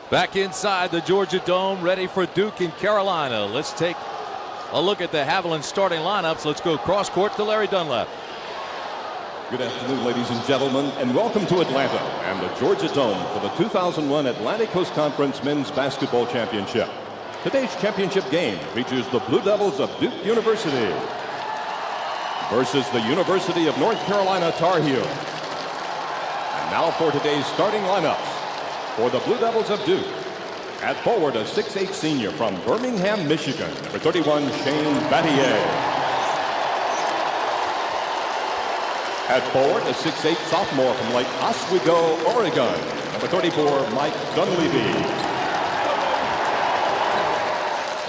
Back inside the Georgia Dome, ready for Duke and Carolina. Let's take a look at the Haviland starting lineups. Let's go cross court to Larry Dunlap. Good afternoon, ladies and gentlemen, and welcome to Atlanta and the Georgia Dome for the 2001 Atlantic Coast Conference Men's Basketball Championship. Today's championship game features the Blue Devils of Duke University versus the University of North Carolina Tar Heels. And now for today's starting lineups. For the Blue Devils of Duke, at forward, a 6'8" senior from Birmingham, Michigan, number 31, Shane Battier. At forward, a 6'8" sophomore from Lake Oswego, Oregon, number 34, Mike Dunleavy.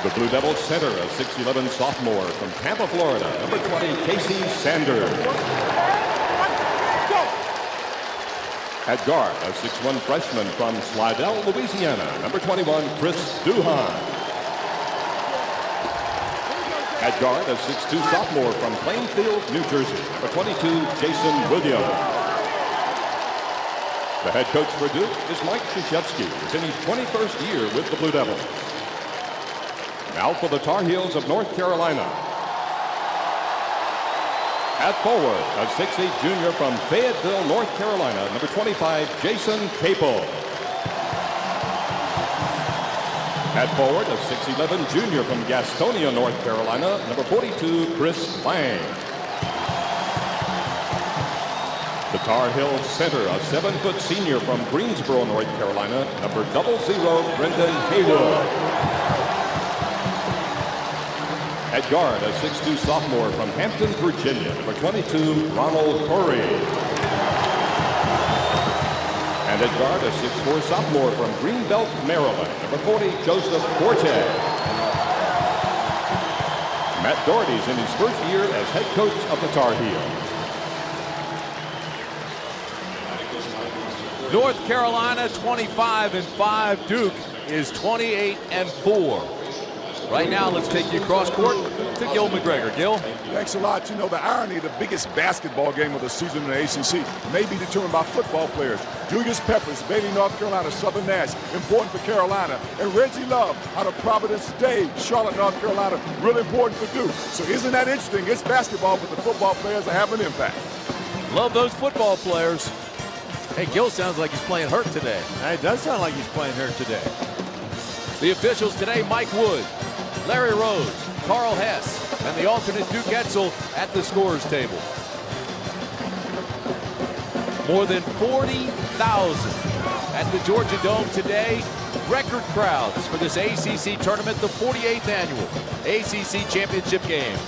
The Blue Devils center, a 6'11" sophomore from Tampa, Florida, number 20, Casey Sanders. At guard, a 6'1" freshman from Slidell, Louisiana, number 21, Chris Duhan. At guard, a 6'2" sophomore from Plainfield, New Jersey, number 22, Jason Williams. The head coach for Duke is Mike Krzyzewski, who's in his 21st year with the Blue Devils. Now for the Tar Heels of North Carolina. At forward, a 6'8" junior from Fayetteville, North Carolina, number 25, Jason Capel. At forward, a 6'11" junior from Gastonia, North Carolina, number 42, Chris Lang. The Tar Heels center, a 7-foot senior from Greensboro, North Carolina, number 00, Brendan Haywood. At guard, a 6'2" sophomore from Hampton, Virginia, number 22, Ronald Corey. And at guard, a 6'4" sophomore from Greenbelt, Maryland, number 40, Joseph Forte. Matt Doherty's in his first year as head coach of the Tar Heels. North Carolina 25-5. Duke is 28-4. Right now, let's take you across court to Gil McGregor. Gil? Thanks a lot. You know, the irony, the biggest basketball game of the season in the ACC may be determined by football players. Julius Peppers, Bailey, North Carolina, Southern Nash, important for Carolina. And Reggie Love out of Providence Day, Charlotte, North Carolina, really important for Duke. So isn't that interesting? It's basketball, but the football players are having an impact. Love those football players. Hey, Gil sounds like he's playing hurt today. It does sound like he's playing hurt today. The officials today, Mike Wood, Larry Rose, Carl Hess, and the alternate Duke Etzel at the scorer's table. More than 40,000 at the Georgia Dome today. Record crowds for this ACC tournament, the 48th annual ACC Championship game.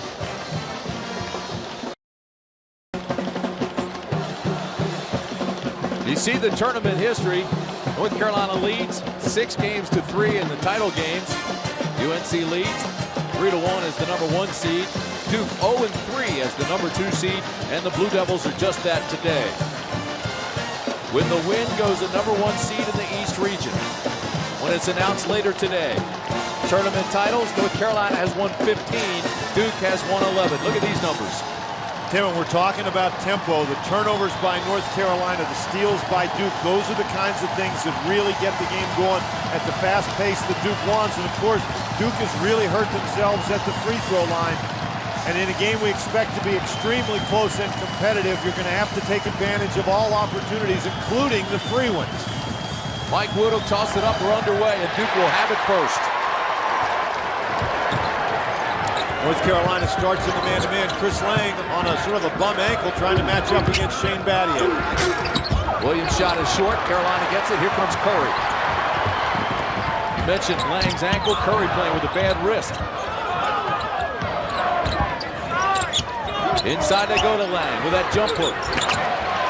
You see the tournament history. North Carolina leads 6 games to 3 in the title games. UNC leads 3-1 as the number 1 seed. Duke 0-3 as the number 2 seed. And the Blue Devils are just that today. When the win goes the number 1 seed in the East region. When it's announced later today. Tournament titles, North Carolina has won 15. Duke has won 11. Look at these numbers. Tim, when we're talking about tempo, the turnovers by North Carolina, the steals by Duke, those are the kinds of things that really get the game going at the fast pace that Duke wants. And of course, Duke has really hurt themselves at the free throw line. And in a game we expect to be extremely close and competitive, you're going to have to take advantage of all opportunities, including the free ones. Mike Wood will toss it up. We're underway, and Duke will have it first. North Carolina starts in the man-to-man. Chris Lang on a sort of a bum ankle trying to match up against Shane Battier. Williams' shot is short. Carolina gets it. Here comes Curry. You mentioned Lang's ankle. Curry playing with a bad wrist. Inside they go to Lang with that jump hook.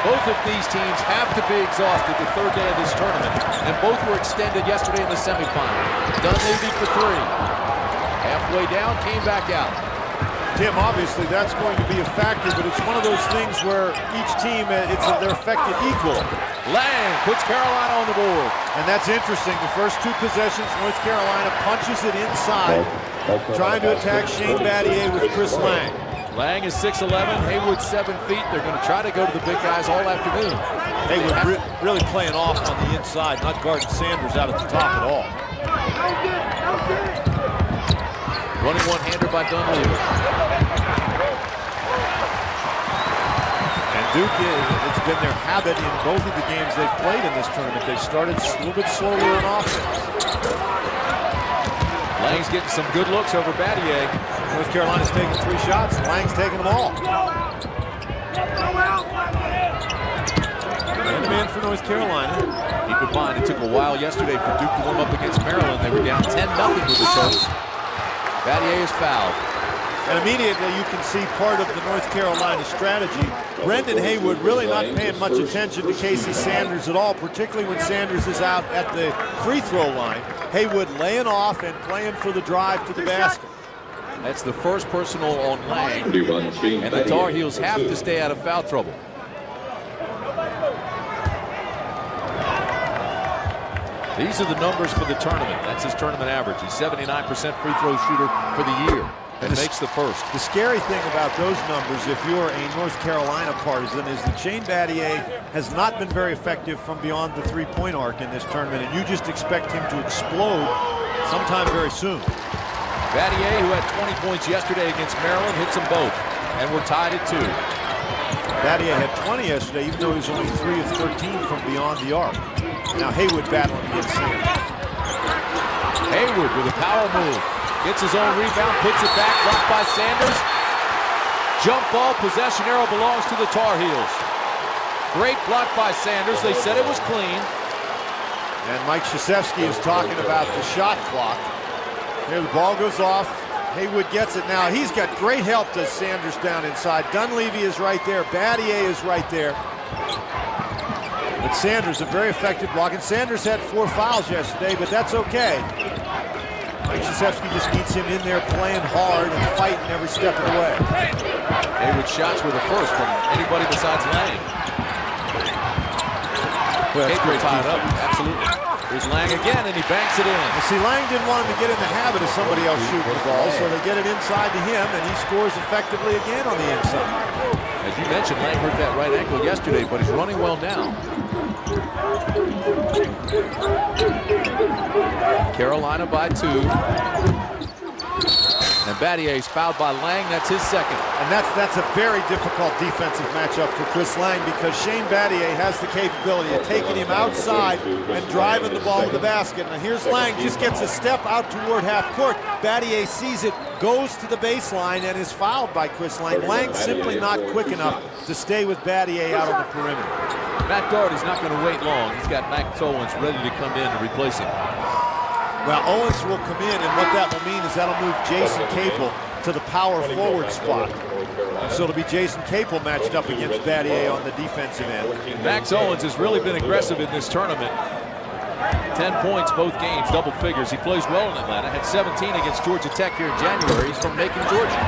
Both of these teams have to be exhausted the third day of this tournament, and both were extended yesterday in the semifinal. Dunleavy for 3. Halfway down, came back out. Tim, obviously that's going to be a factor, but it's one of those things where each team, they're affected equal. Lang puts Carolina on the board. And that's interesting. The first 2 possessions, North Carolina punches it inside, trying to attack Shane Battier with Chris Lang. Lang is 6'11", Haywood 7 feet. They're going to try to go to the big guys all afternoon. Haywood really playing off on the inside, not guarding Sanders out at the top at all. Running one-hander by Dunleavy. And Duke, it's been their habit in both of the games they've played in this tournament. They've started a little bit slower in offense. Lang's getting some good looks over Battier. North Carolina's taking 3 shots, and Lang's taking them all. And man for North Carolina. Keep in mind, it took a while yesterday for Duke to warm up against Maryland. They were down 10-0 with the Terps. Battier is fouled. And immediately you can see part of the North Carolina strategy. Brendan Haywood really not paying much attention to Casey Sanders at all, particularly when Sanders is out at the free throw line. Haywood laying off and playing for the drive to the basket. That's the first personal on Lang. And the Tar Heels have to stay out of foul trouble. These are the numbers for the tournament. That's his tournament average. He's 79% free throw shooter for the year. And makes the first. The scary thing about those numbers, if you're a North Carolina partisan, is that Shane Battier has not been very effective from beyond the three-point arc in this tournament, and you just expect him to explode sometime very soon. Battier, who had 20 points yesterday against Maryland, hits them both, and we're tied at 2. Battier had 20 yesterday, even though he was only 3 of 13 from beyond the arc. Now Haywood battling against Sanders. Haywood with a power move. Gets his own rebound, puts it back, blocked by Sanders. Jump ball, possession arrow belongs to the Tar Heels. Great block by Sanders. They said it was clean. And Mike Krzyzewski is talking about the shot clock. Here the ball goes off. Haywood gets it now. He's got great help, does Sanders down inside. Dunleavy is right there. Battier is right there. But Sanders, a very effective block. And Sanders had 4 fouls yesterday, but that's okay. Mike Krzyzewski just needs him in there playing hard and fighting every step of the way. Haywood shots were the first from anybody besides Lang. Well, Haywood tied up, absolutely. Here's Lang again, and he banks it in. Well, see, Lang didn't want him to get in the habit of somebody else shooting the ball, so they get it inside to him, and he scores effectively again on the inside. As you mentioned, Lang hurt that right ankle yesterday, but he's running well now. Carolina by 2. And Battier's fouled by Lang. That's his second. And that's a very difficult defensive matchup for Chris Lang, because Shane Battier has the capability of taking him outside and driving the ball to the basket. Now here's Lang, just gets a step out toward half court. Battier sees it, goes to the baseline, and is fouled by Chris Lang. Lang simply not quick enough to stay with Battier out on the perimeter. Matt Doherty's not going to wait long. He's got Max Owens ready to come in to replace him. Well, Owens will come in, and what that will mean is that'll move Jason Capel to the power forward spot. So it'll be Jason Capel matched up against Battier on the defensive end. Max Owens has really been aggressive in this tournament. 10 points both games, double figures. He plays well in Atlanta. Had 17 against Georgia Tech here in January. He's from Macon, Georgia.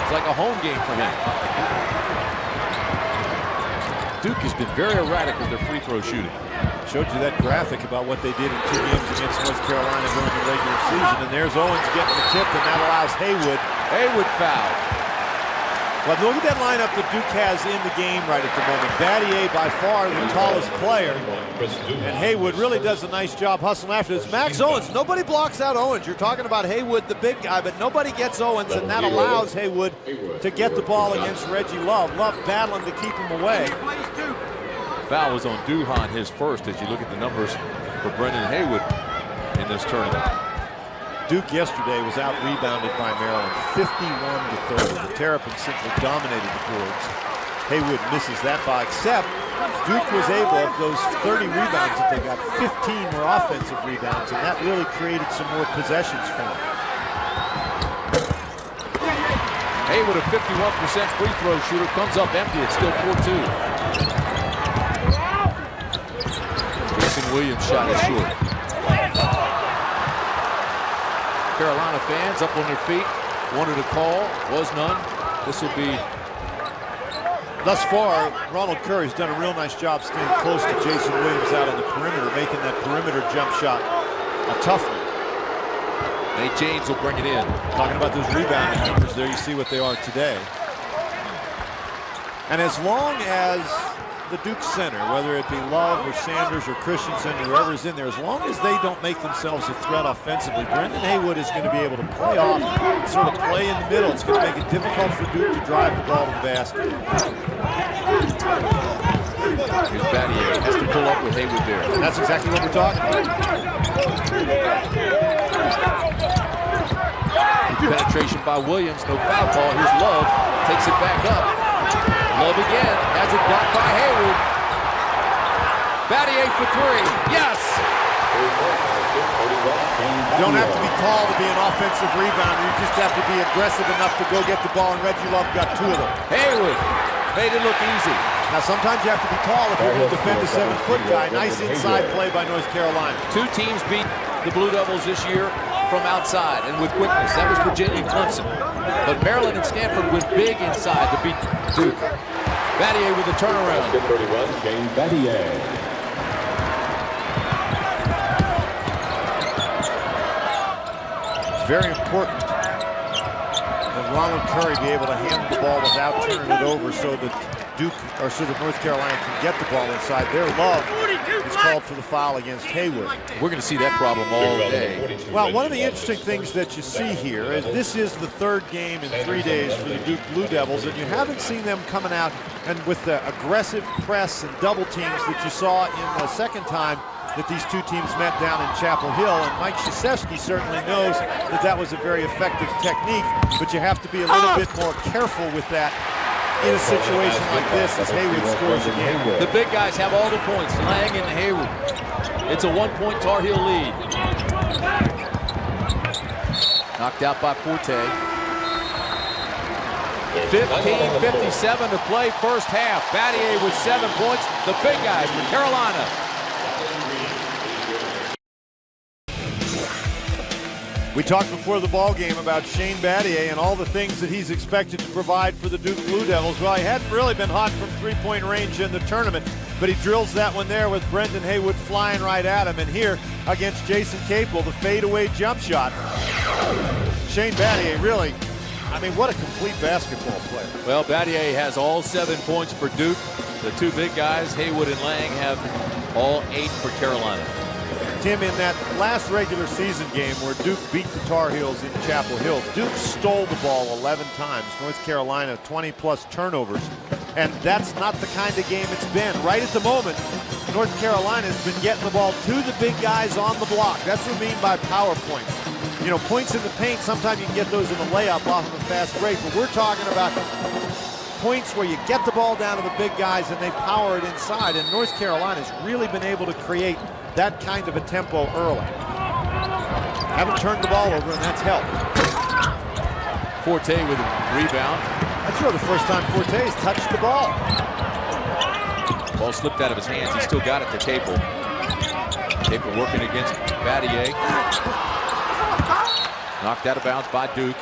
It's like a home game for him. Duke has been very erratic with their free throw shooting. Showed you that graphic about what they did in 2 games against North Carolina during the regular season. And there's Owens getting the tip, and that allows Haywood. Haywood fouled. But look at that lineup that Duke has in the game right at the moment. Battier by far the tallest player. And Haywood really does a nice job hustling after this. Max Owens, nobody blocks out Owens. You're talking about Haywood, the big guy, but nobody gets Owens, and that allows Haywood to get the ball against Reggie Love. Love battling to keep him away. Foul was on Duhan, his first, as you look at the numbers for Brendan Haywood in this tournament. Duke yesterday was out-rebounded by Maryland, 51-30. The Terrapins simply dominated the boards. Haywood misses that by, except Duke was able, of those 30 rebounds that they got, 15 were offensive rebounds, and that really created some more possessions for them. Haywood, a 51% free throw shooter, comes up empty. It's still 4-2. Williams shot is short. Carolina fans up on their feet, wanted a call, was none. This will be. Thus far, Ronald Curry's done a real nice job staying close to Jason Williams out on the perimeter, making that perimeter jump shot a tough one. Nate James will bring it in. Talking about those rebounding numbers there, you see what they are today. And as long as the Duke center, whether it be Love or Sanders or Christensen, whoever's in there, as long as they don't make themselves a threat offensively, Brendan Haywood is going to be able to play off, sort of play in the middle. It's going to make it difficult for Duke to drive the ball to the basket. Here's Battier, has to pull up with Haywood there. And that's exactly what we're talking about. Penetration by Williams, no foul call. Here's Love, takes it back up. Love again, has it blocked by Haywood. Battier for three, yes! You don't have to be tall to be an offensive rebounder. You just have to be aggressive enough to go get the ball, and Reggie Love got two of them. Haywood made it look easy. Now, sometimes you have to be tall if you're going to defend a 7-foot guy. Nice inside play by North Carolina. Two teams beat the Blue Devils this year from outside and with quickness. That was Virginia and Clemson. But Maryland and Stanford went big inside to beat Duke. Battier with a turnaround. 31, Shane Battier. It's very important that Ronald Curry be able to handle the ball without turning it over so that North Carolina can get the ball inside. Their Love is called for the foul against Haywood. We're going to see that problem all day. Well, one of the interesting things that you see here is this is the third game in 3 days for the Duke Blue Devils, and you haven't seen them coming out and with the aggressive press and double teams that you saw in the second time that these two teams met down in Chapel Hill. And Mike Krzyzewski certainly knows that that was a very effective technique, but you have to be a little bit more careful with that in a situation like this as Haywood scores again. The big guys have all the points, Lang and Haywood. It's a 1-point Tar Heel lead. Knocked out by Forte. 15:57 to play first half. Battier with 7 points. The big guys for Carolina. We talked before the ball game about Shane Battier and all the things that he's expected to provide for the Duke Blue Devils. Well, he hadn't really been hot from three-point range in the tournament, but he drills that one there with Brendan Haywood flying right at him. And here against Jason Capel, the fadeaway jump shot. Shane Battier really, I mean, what a complete basketball player. Well, Battier has all 7 points for Duke. The two big guys, Haywood and Lang, have all 8 for Carolina. Tim, in that last regular season game where Duke beat the Tar Heels in Chapel Hill, Duke stole the ball 11 times. North Carolina, 20-plus turnovers. And that's not the kind of game it's been. Right at the moment, North Carolina's been getting the ball to the big guys on the block. That's what we mean by power points. You know, points in the paint, sometimes you can get those in the layup off of a fast break, but we're talking about points where you get the ball down to the big guys and they power it inside. And North Carolina's really been able to create that kind of a tempo early. Haven't turned the ball over, and that's helped. Forte with a rebound. That's really the first time Forte has touched the ball. Ball slipped out of his hands. He still got it to Capel. Capel working against Battier. Knocked out of bounds by Duke.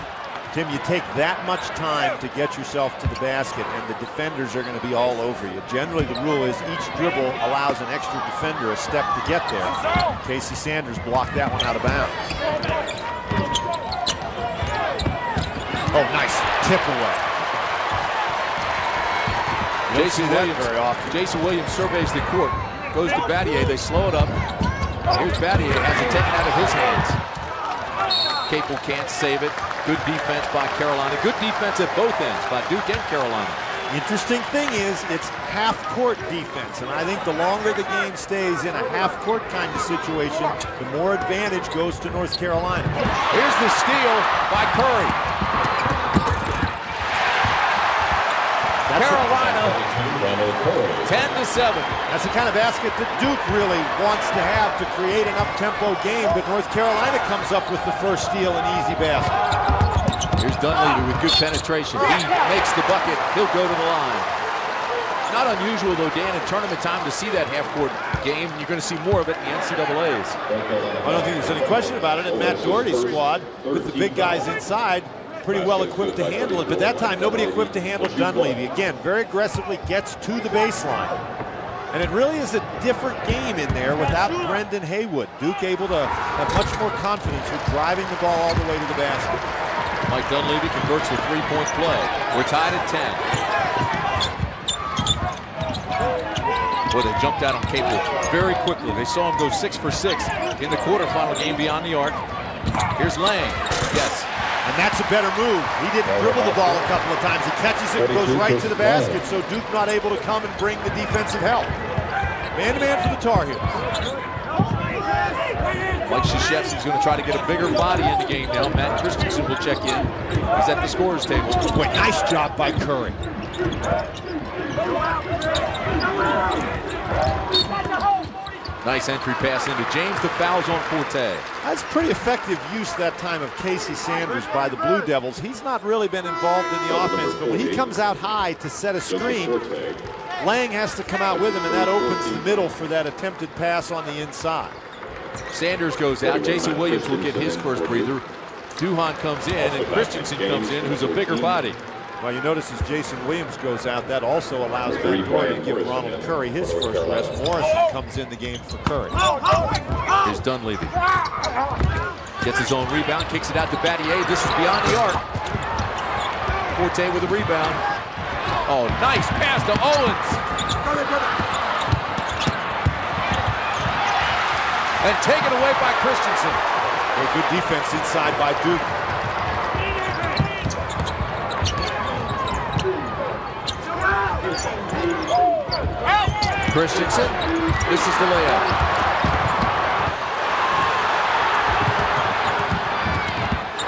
Tim, you take that much time to get yourself to the basket, and the defenders are going to be all over you. Generally, the rule is each dribble allows an extra defender a step to get there. Casey Sanders blocked that one out of bounds. Oh, nice tip away. Jason Williams surveys the court, goes to Battier. They slow it up. Here's Battier, has it taken out of his hands. Capel can't save it. Good defense by Carolina. Good defense at both ends by Duke and Carolina. Interesting thing is it's half-court defense, and I think the longer the game stays in a half-court kind of situation, the more advantage goes to North Carolina. Here's the steal by Curry. Carolina 10-7. That's the kind of basket that Duke really wants to have to create an up-tempo game, but North Carolina comes up with the first steal, an easy basket. Here's Dunleavy with good penetration. He makes the bucket. He'll go to the line. Not unusual, though, Dan, in tournament time to see that half-court game. You're going to see more of it in the NCAAs. I don't think there's any question about it. And Matt Doherty's squad, with the big guys inside, pretty well equipped to handle it, but that time nobody equipped to handle Dunleavy. Again, very aggressively gets to the baseline. And it really is a different game in there without Brendan Haywood. Duke able to have much more confidence with driving the ball all the way to the basket. Mike Dunleavy converts the three-point play. We're tied at 10. Boy, they jumped out on Capel very quickly. They saw him go 6 for 6 in the quarterfinal game beyond the arc. Here's Lang. Yes. And that's a better move. He didn't dribble the ball a couple of times. He catches it, goes right to the basket, so Duke not able to come and bring the defensive help. Man-to-man for the Tar Heels. Mike Krzyzewski's going to try to get a bigger body in the game now. Matt Christensen will check in. He's at the scorer's table. Boy, nice job by Curry. Nice entry pass into James. The foul's on Forte. That's pretty effective use that time of Casey Sanders by the Blue Devils. He's not really been involved in the offense, but when he comes out high to set a screen, Lang has to come out with him, and that opens the middle for that attempted pass on the inside. Sanders goes out. Jason Williams will get his first breather. Duhan comes in, and Christensen comes in, who's a bigger body. Well, you notice as Jason Williams goes out, that also allows Van Doren to give Ronald Curry his first rest. Morrison comes in the game for Curry. Here's Dunleavy. Gets his own rebound, kicks it out to Battier. This is beyond the arc. Forte with the rebound. Oh, nice pass to Owens. And taken away by Christensen. Very good defense inside by Duke. Christensen, this is the layup.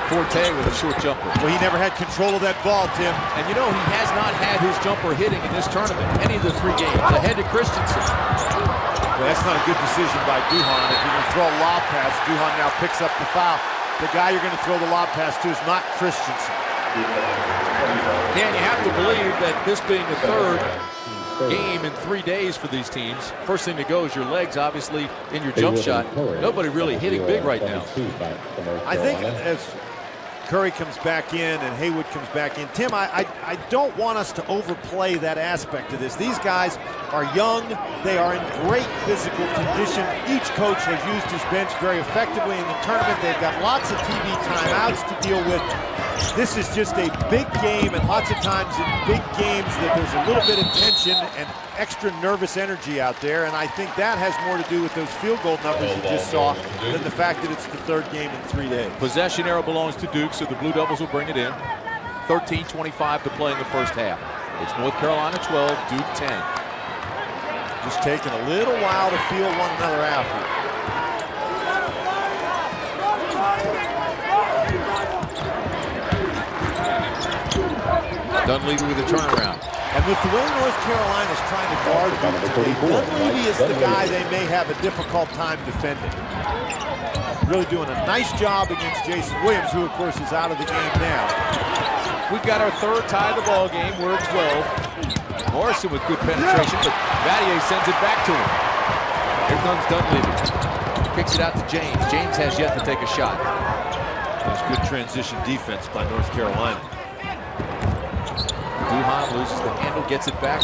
Forte with a short jumper. Well, he never had control of that ball, Tim. And you know, he has not had his jumper hitting in this tournament, any of the 3 games. Ahead to Christensen. Well, that's not a good decision by Duhan. If you're going to throw a lob pass, Duhan now picks up the foul. The guy you're going to throw the lob pass to is not Christensen. Dan, you have to believe that this being the 3rd game in 3 days for these teams, first thing to go is your legs, obviously, in your jump shot. Nobody really hitting big right now. I think as Curry comes back in and Haywood comes back in, Tim, I don't want us to overplay that aspect of this. These guys are young. They are in great physical condition. Each coach has used his bench very effectively in the tournament. They've got lots of TV timeouts to deal with. This is just a big game, and lots of times in big games that there's a little bit of tension and extra nervous energy out there, and I think that has more to do with those field goal numbers you just saw than the fact that it's the 3rd game in 3 days. Possession arrow belongs to Duke, so the Blue Devils will bring it in. 13:25 to play in the first half. It's North Carolina 12, Duke 10. Just taking a little while to feel one another out here. Dunleavy with a turnaround. And with the way North Carolina is trying to guard Duke today, Dunleavy is the guy they may have a difficult time defending. Really doing a nice job against Jason Williams, who of course is out of the game now. We've got our 3rd tie of the ball game. We're at 12. Morrison with good penetration, but Battier sends it back to him. Here comes Dunleavy. Kicks it out to James. James has yet to take a shot. There's good transition defense by North Carolina. Duhan loses the handle, gets it back.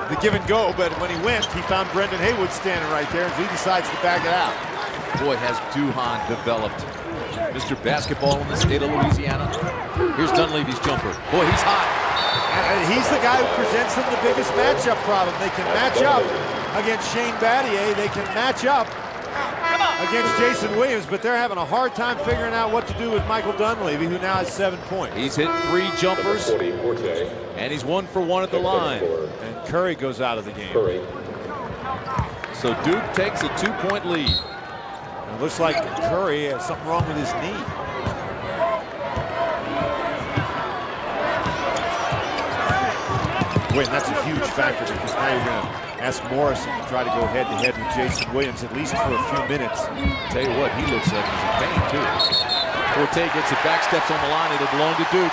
The give and go, but when he went, he found Brendan Haywood standing right there, and he decides to back it out. Boy, has Duhan developed. Mr. Basketball in the state of Louisiana. Here's Dunleavy's jumper. Boy, he's hot. And he's the guy who presents them the biggest matchup problem. They can match up against Shane Battier. They can match up against Jason Williams, but they're having a hard time figuring out what to do with Michael Dunleavy, who now has 7 points. He's hit 3 jumpers, and he's 1 for 1 at the line. And Curry goes out of the game. So Duke takes a 2-point lead. It looks like Curry has something wrong with his knee. Wait, and that's a huge factor, because now you're going to ask Morrison to try to go head-to-head with Jason Williams, at least for a few minutes. Tell you what, he looks like he's in pain, too. Forte gets it back, steps on the line. It'll belong to Duke.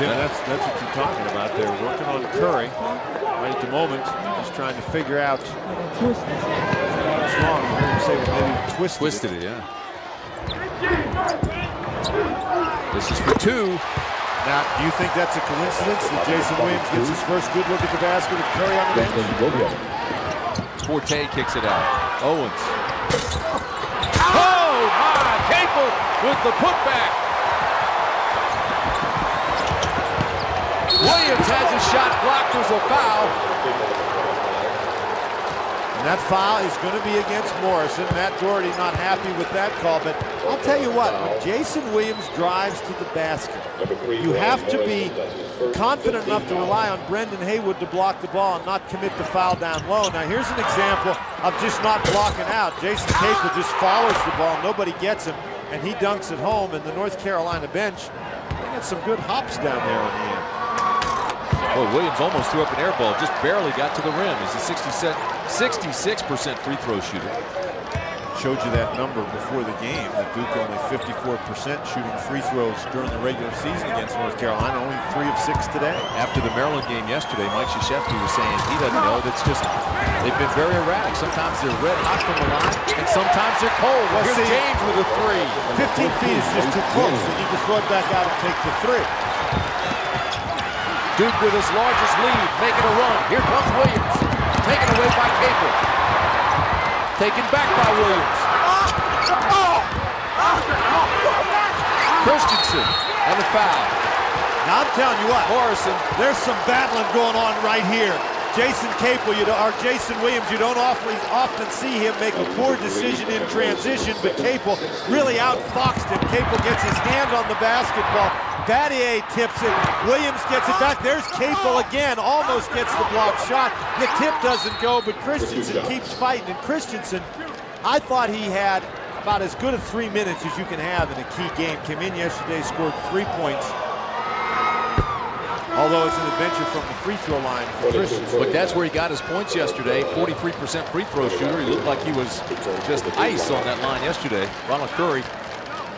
Tim, that's what you're talking about. They're working on Curry right at the moment, just trying to figure out what's wrong. I heard him say maybe twisted it. Yeah. This is for 2. Now, do you think that's a coincidence that Jason Williams gets his first good look at the basket with Curry on the bench? Forte kicks it out. Owens. Oh, my! Capel with the putback. Williams has his shot blocked. There's a foul. And that foul is going to be against Morrison. Matt Doherty not happy with that call, but I'll tell you what, when Jason Williams drives to the basket, you have to be confident enough to rely on Brendan Haywood to block the ball and not commit the foul down low. Now here's an example of just not blocking out. Jason Capel just follows the ball, nobody gets him, and he dunks it home, and the North Carolina bench, they got some good hops down there on the end. Well, Williams almost threw up an air ball, just barely got to the rim. He's a 66% free throw shooter. Showed you that number before the game, that Duke only 54% shooting free throws during the regular season against North Carolina, only 3 of 6 today. After the Maryland game yesterday, Mike Krzyzewski was saying he doesn't know. That's just, they've been very erratic. Sometimes they're red hot from the line, and sometimes they're cold. Well, here's James with a 3. 15 feet is just too close, and you can throw it back out and take the 3. Duke with his largest lead, making a run. Here comes Williams, taken away by Capel. Taken back by Williams. Christensen and the foul. Now I'm telling you what, Morrison. There's some battling going on right here. Jason Capel, or Jason Williams, you don't often see him make a poor decision in transition, but Capel really outfoxed him. Capel gets his hand on the basketball. Battier tips it. Williams gets it back. There's Capel again. Almost gets the block shot. The tip doesn't go, but Christensen keeps fighting. And Christensen, I thought he had about as good a 3 minutes as you can have in a key game. Came in yesterday, scored 3 points. Although it's an adventure from the free throw line for Christensen. But that's where he got his points yesterday. 43% free throw shooter. He looked like he was just ice on that line yesterday. Ronald Curry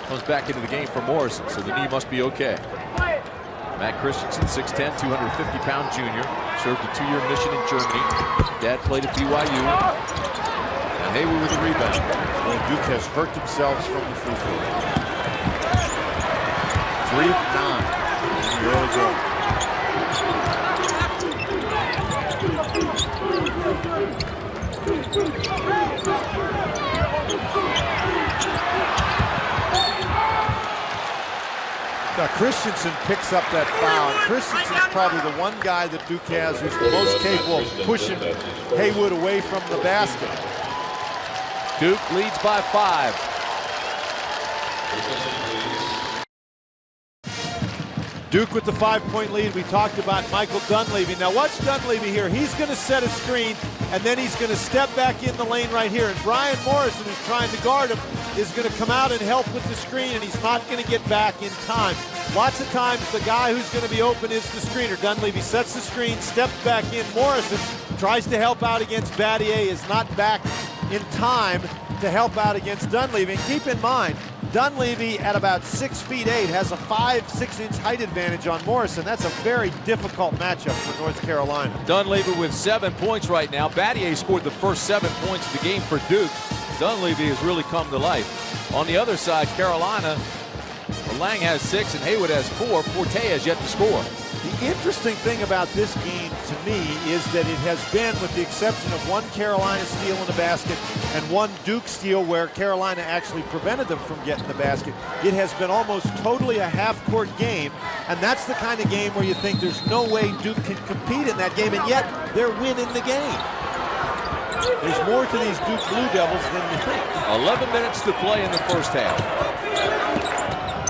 comes back into the game for Morrison, so the knee must be okay. Matt Christensen, 6'10", 250-pound junior. Served a 2-year mission in Germany. Dad played at BYU. And Haywood with the rebound. Well, Duke has hurt themselves from the free throw line. 3 of 9 in the early game. Now Christensen picks up that foul. Christensen's probably the one guy that Duke has who's the most capable of pushing Haywood away from the basket. Duke leads by 5. Duke with the 5-point lead. We talked about Michael Dunleavy. Now watch Dunleavy here. He's going to set a screen, and then he's going to step back in the lane right here. And Brian Morrison, who's trying to guard him, is going to come out and help with the screen, and he's not going to get back in time. Lots of times the guy who's going to be open is the screener. Dunleavy sets the screen, steps back in. Morrison tries to help out against Battier, is not back in time to help out against Dunleavy. And keep in mind, Dunleavy at about 6'8" has a 5-6-inch height advantage on Morrison. That's a very difficult matchup for North Carolina. Dunleavy with 7 points right now. Battier scored the first 7 points of the game for Duke. Dunleavy has really come to life. On the other side, Carolina, Lang has 6 and Haywood has 4. Forte has yet to score. The interesting thing about this game to me is that it has been, with the exception of one Carolina steal in the basket and one Duke steal where Carolina actually prevented them from getting the basket, it has been almost totally a half-court game, and that's the kind of game where you think there's no way Duke can compete in that game, and yet they're winning the game. There's more to these Duke Blue Devils than you think. 11 minutes to play in the first half.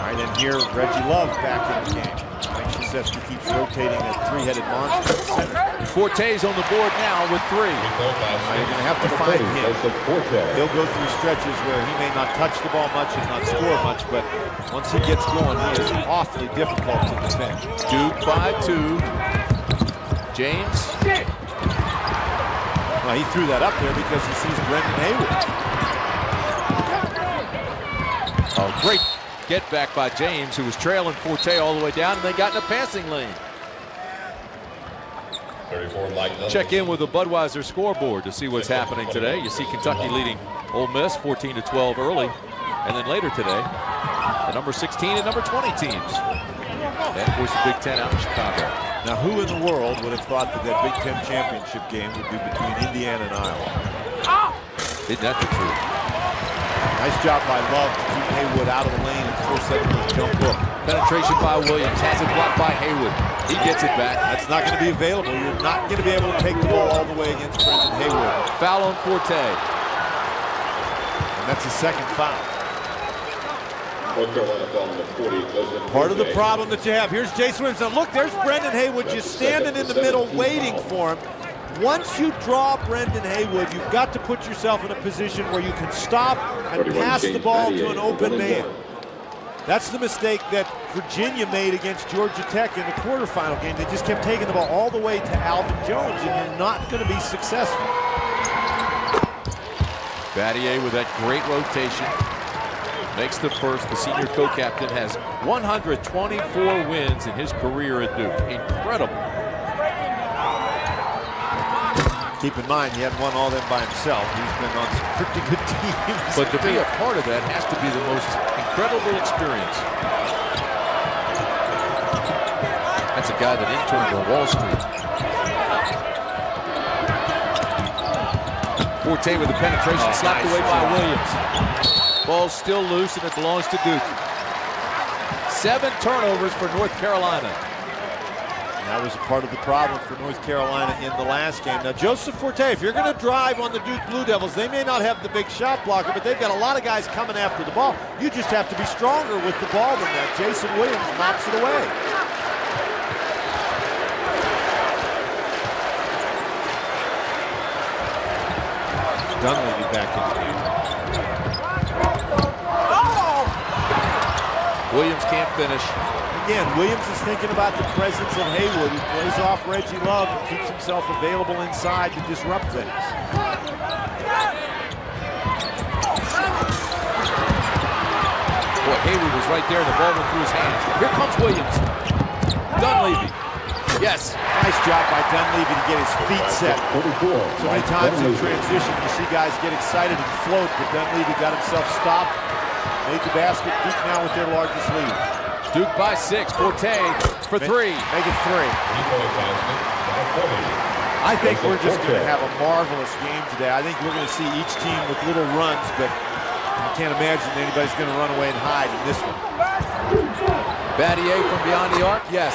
All right, and here Reggie Love back in the game. Mike Krzyzewski keeps rotating that 3-headed monster at center. Forte's on the board now with 3. You're going to have to find him. He'll go through stretches where he may not touch the ball much and not score much, but once he gets going, he is awfully difficult to defend. Duke by 2. James. Well, he threw that up there because he sees Brendan Haywood. Oh, great get back by James, who was trailing Forte all the way down, and they got in a passing lane. Check in with the Budweiser scoreboard to see what's happening today. You see Kentucky leading Ole Miss 14-12 early, and then later today, the number 16 and number 20 teams. And of course, the Big Ten out in Chicago. Now, who in the world would have thought that that Big Ten championship game would be between Indiana and Iowa? Isn't that the truth? Nice job by Love to keep Haywood out of the lane and force that jump hook. Penetration by Williams. Has it blocked by Haywood. He gets it back. That's not going to be available. You're not going to be able to take the ball all the way against Brendan Haywood. Foul on Forte. And that's the second foul. Part of the problem that you have. Here's Jason Williams. Now look, there's Brendan Haywood just standing in the middle waiting for him. Once you draw Brendan Haywood, you've got to put yourself in a position where you can stop and pass the ball to an open man. That's the mistake that Virginia made against Georgia Tech in the quarterfinal game. They just kept taking the ball all the way to Alvin Jones, and you're not going to be successful. Battier with that great rotation. Makes the first. The senior co-captain has 124 wins in his career at Duke. Incredible. Keep in mind, he hadn't won all them by himself. He's been on some pretty good teams. But to be a part of that has to be the most incredible experience. That's a guy that interned on Wall Street. Forte with the penetration, slapped away by Williams. Ball's still loose and it belongs to Duke. 7 turnovers for North Carolina. That was part of the problem for North Carolina in the last game. Now, Joseph Forte, if you're going to drive on the Duke Blue Devils, they may not have the big shot blocker, but they've got a lot of guys coming after the ball. You just have to be stronger with the ball than that. Jason Williams knocks it away. Dunleavy back in the game. Williams can't finish. Again, Williams is thinking about the presence of Haywood, who plays off Reggie Love and keeps himself available inside to disrupt things. Boy, Haywood was right there. The ball went through his hands. Here comes Williams. Dunleavy. Yes. Nice job by Dunleavy to get his feet set. So many times in transition, you see guys get excited and float, but Dunleavy got himself stopped. Made the basket. Duke now with their largest lead. Duke by 6. Forte for 3. Make it 3. I think we're just going to have a marvelous game today. I think we're going to see each team with little runs, but I can't imagine anybody's going to run away and hide in this one. Battier from beyond the arc, yes.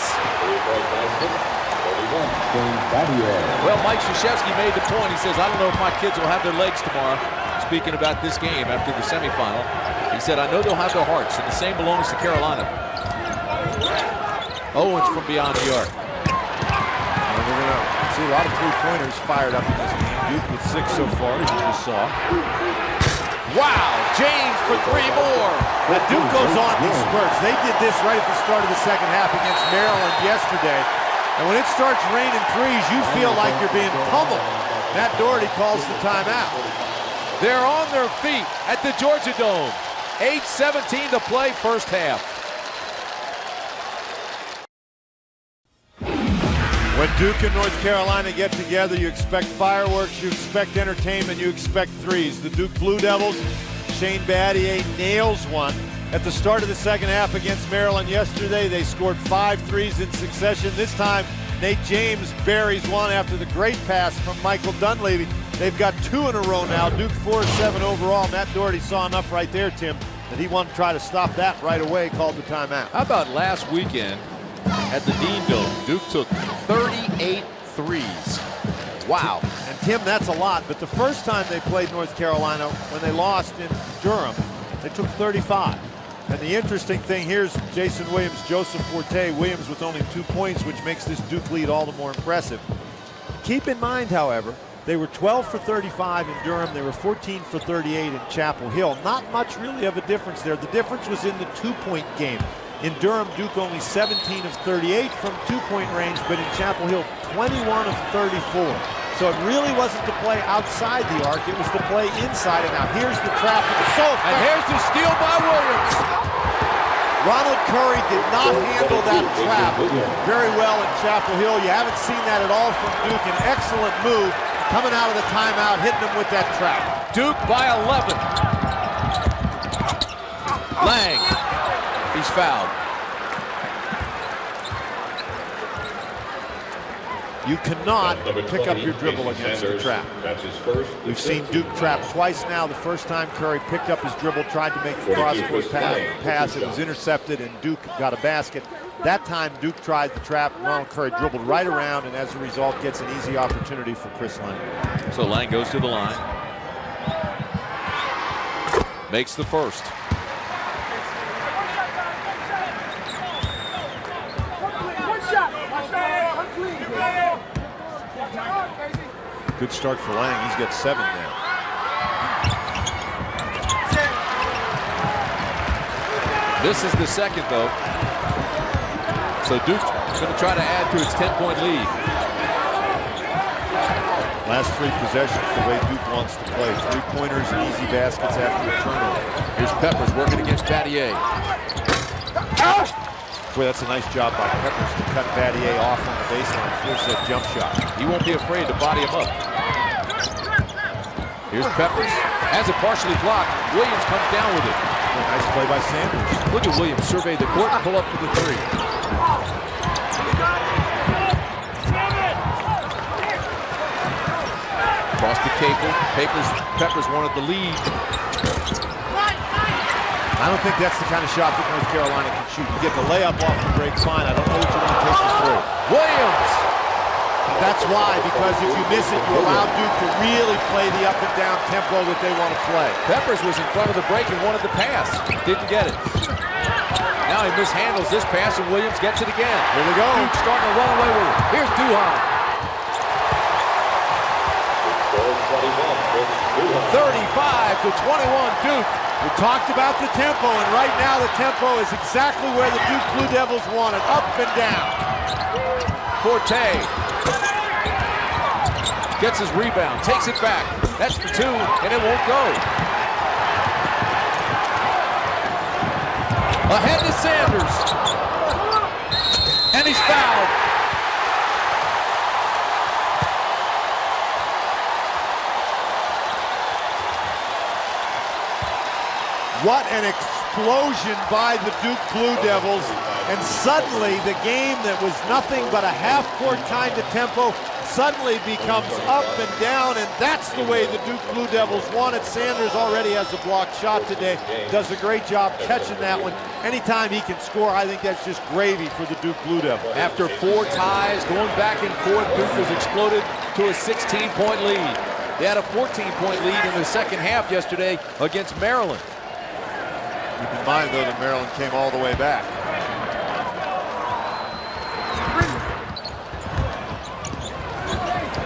Well, Mike Krzyzewski made the point. He says, I don't know if my kids will have their legs tomorrow. Speaking about this game after the semifinal, he said, I know they'll have their hearts, and the same belongs to Carolina. Owens from beyond the arc. And we're going to see a lot of three-pointers fired up in this game. Duke with 6 so far, as you just saw. Wow, James for 3 more. Now Duke goes on these spurts. They did this right at the start of the second half against Maryland yesterday. And when it starts raining threes, you feel like you're being pummeled. Matt Doherty calls the timeout. They're on their feet at the Georgia Dome. 8:17 to play, first half. When Duke and North Carolina get together, you expect fireworks, you expect entertainment, you expect threes. The Duke Blue Devils, Shane Battier nails one. At the start of the second half against Maryland yesterday, they scored 5 threes in succession. This time, Nate James buries one after the great pass from Michael Dunleavy. They've got 2 in a row now. Duke 4-7 overall. Matt Doherty saw enough right there, Tim, that he wanted to try to stop that right away, called the timeout. How about last weekend at the Dean Dome? Duke took 38 threes. Wow. And Tim, that's a lot, but the first time they played North Carolina, when they lost in Durham, they took 35. And the interesting thing here is Jason Williams, Joseph Forte, Williams with only 2 points, which makes this Duke lead all the more impressive. Keep in mind, however, they were 12 for 35 in Durham. They were 14 for 38 in Chapel Hill. Not much really of a difference there. The difference was in the 2-point game. In Durham, Duke only 17 of 38 from 2-point range, but in Chapel Hill, 21 of 34. So it really wasn't to play outside the arc, it was to play inside. And now here's the trap. And here's the steal by Williams. Ronald Curry did not handle that trap very well in Chapel Hill. You haven't seen that at all from Duke. An excellent move coming out of the timeout, hitting him with that trap. Duke by 11. Lang. He's fouled. You cannot pick up your dribble against the trap. We've seen Duke trap twice now. The first time Curry picked up his dribble, tried to make the cross-court pass. It was intercepted, and Duke got a basket. That time, Duke tried the trap. Ronald Curry dribbled right around, and as a result, gets an easy opportunity for Chris Lang. So Lang goes to the line. Makes the first. Good start for Lang. He's got 7 now. This is the second, though. So Duke's going to try to add to its 10-point lead. Last 3 possessions, the way Duke wants to play. 3-pointers and easy baskets after a turnover. Here's Peppers working against Battier. Boy, that's a nice job by Peppers to cut Battier off on the baseline, force that jump shot. He won't be afraid to body him up. Here's Peppers. Has it partially blocked. Williams comes down with it. Nice play by Sanders. Look at Williams survey the court and pull up for the 3. Across to Capel. Peppers wanted the lead. I don't think that's the kind of shot that North Carolina can shoot. You get the layup off the break, fine. I don't know what you want to take this through. Williams! That's why, because if you miss it, you allow Duke to really play the up and down tempo that they want to play. Peppers was in front of the break and wanted the pass. Didn't get it. Now he mishandles this pass, and Williams gets it again. Here we go. Duke starting to run away with it. Here's Duhon. 35-21 Duke. We talked about the tempo, and right now the tempo is exactly where the Duke Blue Devils want it, up and down. Forte gets his rebound, takes it back. That's the 2, and it won't go. Ahead to Sanders. And he's fouled. What an explosion by the Duke Blue Devils. And suddenly the game that was nothing but a half-court kind of tempo suddenly becomes up and down, and that's the way the Duke Blue Devils want it. Sanders already has a blocked shot today. Does a great job catching that one. Anytime he can score, I think that's just gravy for the Duke Blue Devils. After 4 ties, going back and forth, Duke has exploded to a 16-point lead. They had a 14-point lead in the second half yesterday against Maryland. Keep in mind, though, that Maryland came all the way back.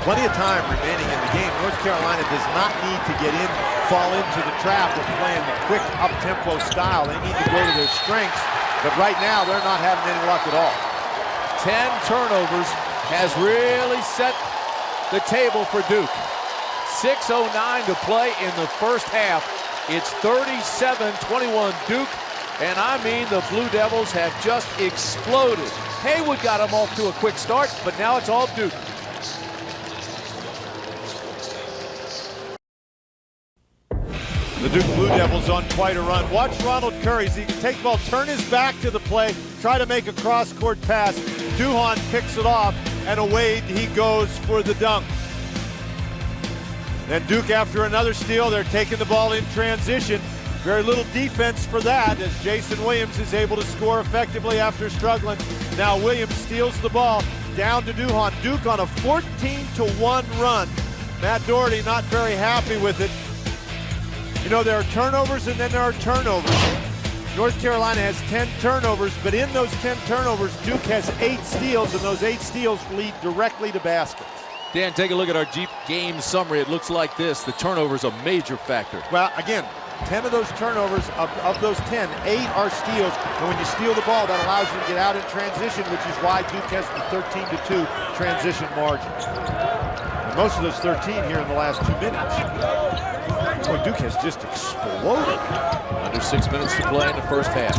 Plenty of time remaining in the game. North Carolina does not need to fall into the trap of playing the quick up-tempo style. They need to go to their strengths, but right now they're not having any luck at all. 10 turnovers has really set the table for Duke. 6:09 to play in the first half. It's 37-21 Duke, and I mean the Blue Devils have just exploded. Haywood got them off to a quick start, but now it's all Duke. The Duke Blue Devils on quite a run. Watch Ronald Curry. He can take the ball, turn his back to the play, try to make a cross-court pass. Duhon picks it off, and away he goes for the dunk. Then Duke, after another steal, they're taking the ball in transition. Very little defense for that, as Jason Williams is able to score effectively after struggling. Now Williams steals the ball down to Duhon. Duke on a 14-1 run. Matt Doherty not very happy with it. You know, there are turnovers and then there are turnovers. North Carolina has 10 turnovers, but in those 10 turnovers, Duke has 8 steals, and those 8 steals lead directly to baskets. Dan, take a look at our Jeep game summary. It looks like this. The turnover's a major factor. Well, again, 10 of those turnovers, of those 10, 8 are steals. And when you steal the ball, that allows you to get out in transition, which is why Duke has the 13-2 transition margin. And most of those 13 here in the last 2 minutes. Boy, Duke has just exploded. Under 6 minutes to play in the first half.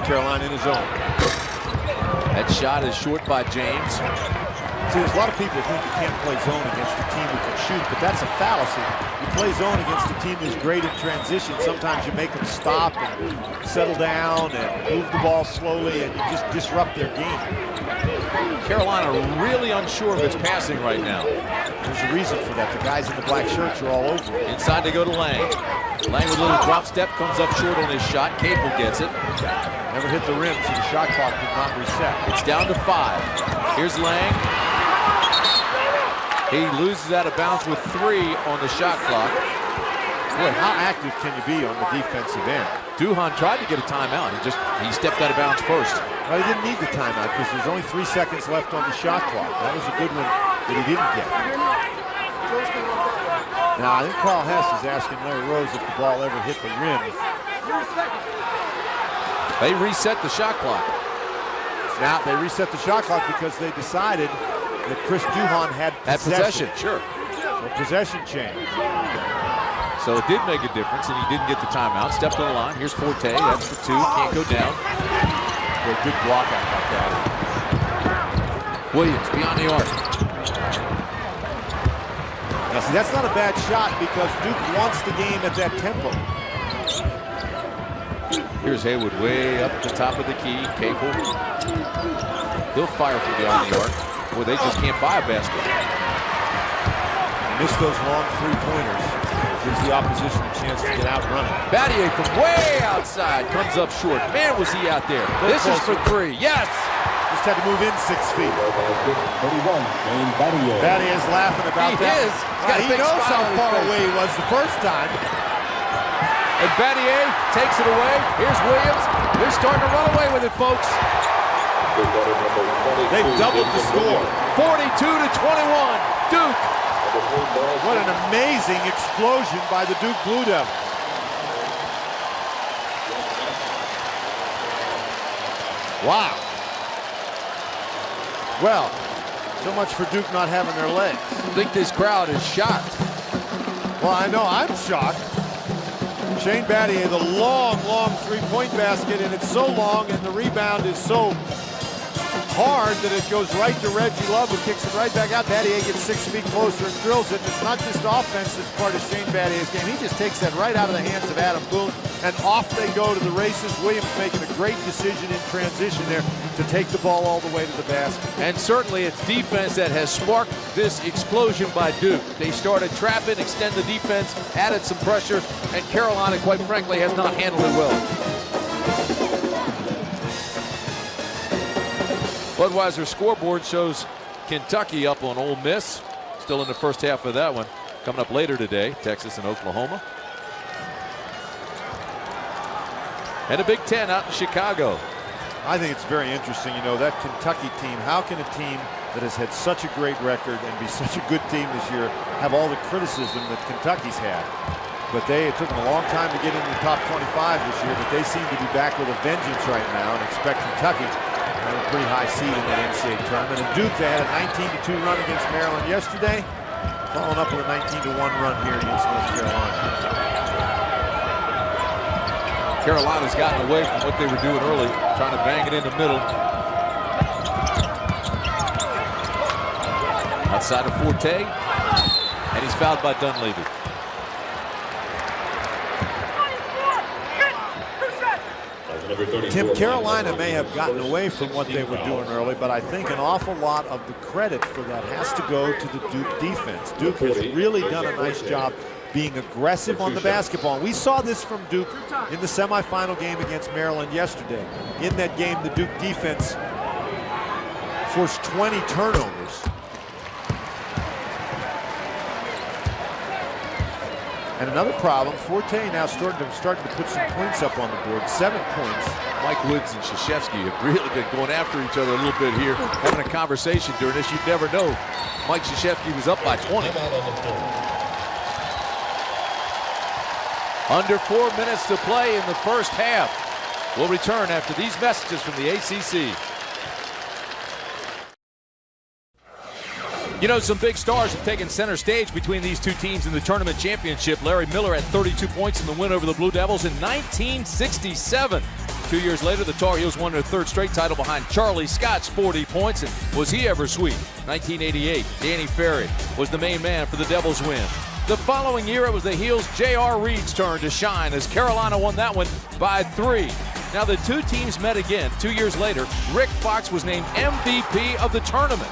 Carolina in his zone. That shot is short by James. See, there's a lot of people who think you can't play zone against a team who can shoot, but that's a fallacy. You play zone against a team that's great in transition. Sometimes you make them stop and settle down and move the ball slowly, and you just disrupt their game. Carolina really unsure of its passing right now. There's a reason for that. The guys in the black shirts are all over it. Inside they go to Lang. Lang with a little drop step, comes up short on his shot. Capel gets it. Never hit the rim, so the shot clock did not reset. It's down to 5. Here's Lang. He loses out of bounds with 3 on the shot clock. Boy, how active can you be on the defensive end? Duhan tried to get a timeout. He stepped out of bounds first. Well, he didn't need the timeout because there's only 3 seconds left on the shot clock. That was a good one that he didn't get. Now, I think Carl Hess is asking Larry Rose if the ball ever hit the rim. They reset the shot clock. Now, they reset the shot clock because they decided that Chris Duhan had possession. Sure. So possession change. So it did make a difference, and he didn't get the timeout. Stepped on the line. Here's Forte. That's for 2. Can't go down. Boy, good block out like that. Williams beyond the arc. Now, see, that's not a bad shot because Duke wants the game at that tempo. Here's Haywood way up at the top of the key. Capel. He'll fire from beyond the arc. Boy, they just can't buy a basket. Miss those long 3-pointers. Gives the opposition a chance to get out running. Battier from way outside comes up short. Man, was he out there. This is for 3. Yes! Just had to move in 6 feet. 31, Shane Battier. Battier's laughing about that. He knows how far away he was the first time. And Battier takes it away. Here's Williams. They're starting to run away with it, folks. They've doubled the score. 42-21. Duke. What an amazing explosion by the Duke Blue Devils. Wow. Well, so much for Duke not having their legs. I think this crowd is shocked. Well, I know I'm shocked. Shane Battier, the long 3-point basket, and it's so long, and the rebound is so hard that it goes right to Reggie Love, who kicks it right back out. Battier gets 6 feet closer and drills it. It's not just offense that's part of Shane Battier's game. He just takes that right out of the hands of Adam Boone, and off they go to the races. Williams making a great decision in transition there to take the ball all the way to the basket. And certainly it's defense that has sparked this explosion by Duke. They started trapping, extend the defense, added some pressure, and Carolina, quite frankly, has not handled it well. Budweiser scoreboard shows Kentucky up on Ole Miss. Still in the first half of that one. Coming up later today, Texas and Oklahoma. And a Big Ten out in Chicago. I think it's very interesting, you know, that Kentucky team. How can a team that has had such a great record and be such a good team this year have all the criticism that Kentucky's had? But it took them a long time to get into the top 25 this year, but they seem to be back with a vengeance right now and expect Kentucky to have a pretty high seed in that NCAA tournament. And Duke, they had a 19-2 run against Maryland yesterday, following up with a 19-1 run here against North Carolina. Carolina's gotten away from what they were doing early, trying to bang it in the middle. Outside of Forte, and he's fouled by Dunleavy. Tim, Carolina may have gotten away from what they were doing early, but I think an awful lot of the credit for that has to go to the Duke defense. Duke has really done a nice job being aggressive on the basketball. We saw this from Duke in the semifinal game against Maryland yesterday. In that game, the Duke defense forced 20 turnovers. And another problem, Forte now starting to put some points up on the board, 7 points. Mike Woods and Krzyzewski have really been going after each other a little bit here, having a conversation during this. You'd never know. Mike Krzyzewski was up by 20. Under 4 minutes to play in the first half. We'll return after these messages from the ACC. You know, some big stars have taken center stage between these two teams in the tournament championship. Larry Miller had 32 points in the win over the Blue Devils in 1967. 2 years later, the Tar Heels won their third straight title behind Charlie Scott's 40 points. And was he ever sweet? 1988, Danny Ferry was the main man for the Devils' win. The following year, it was the Heels' J.R. Reed's turn to shine as Carolina won that one by 3. Now the two teams met again 2 years later. Rick Fox was named MVP of the tournament.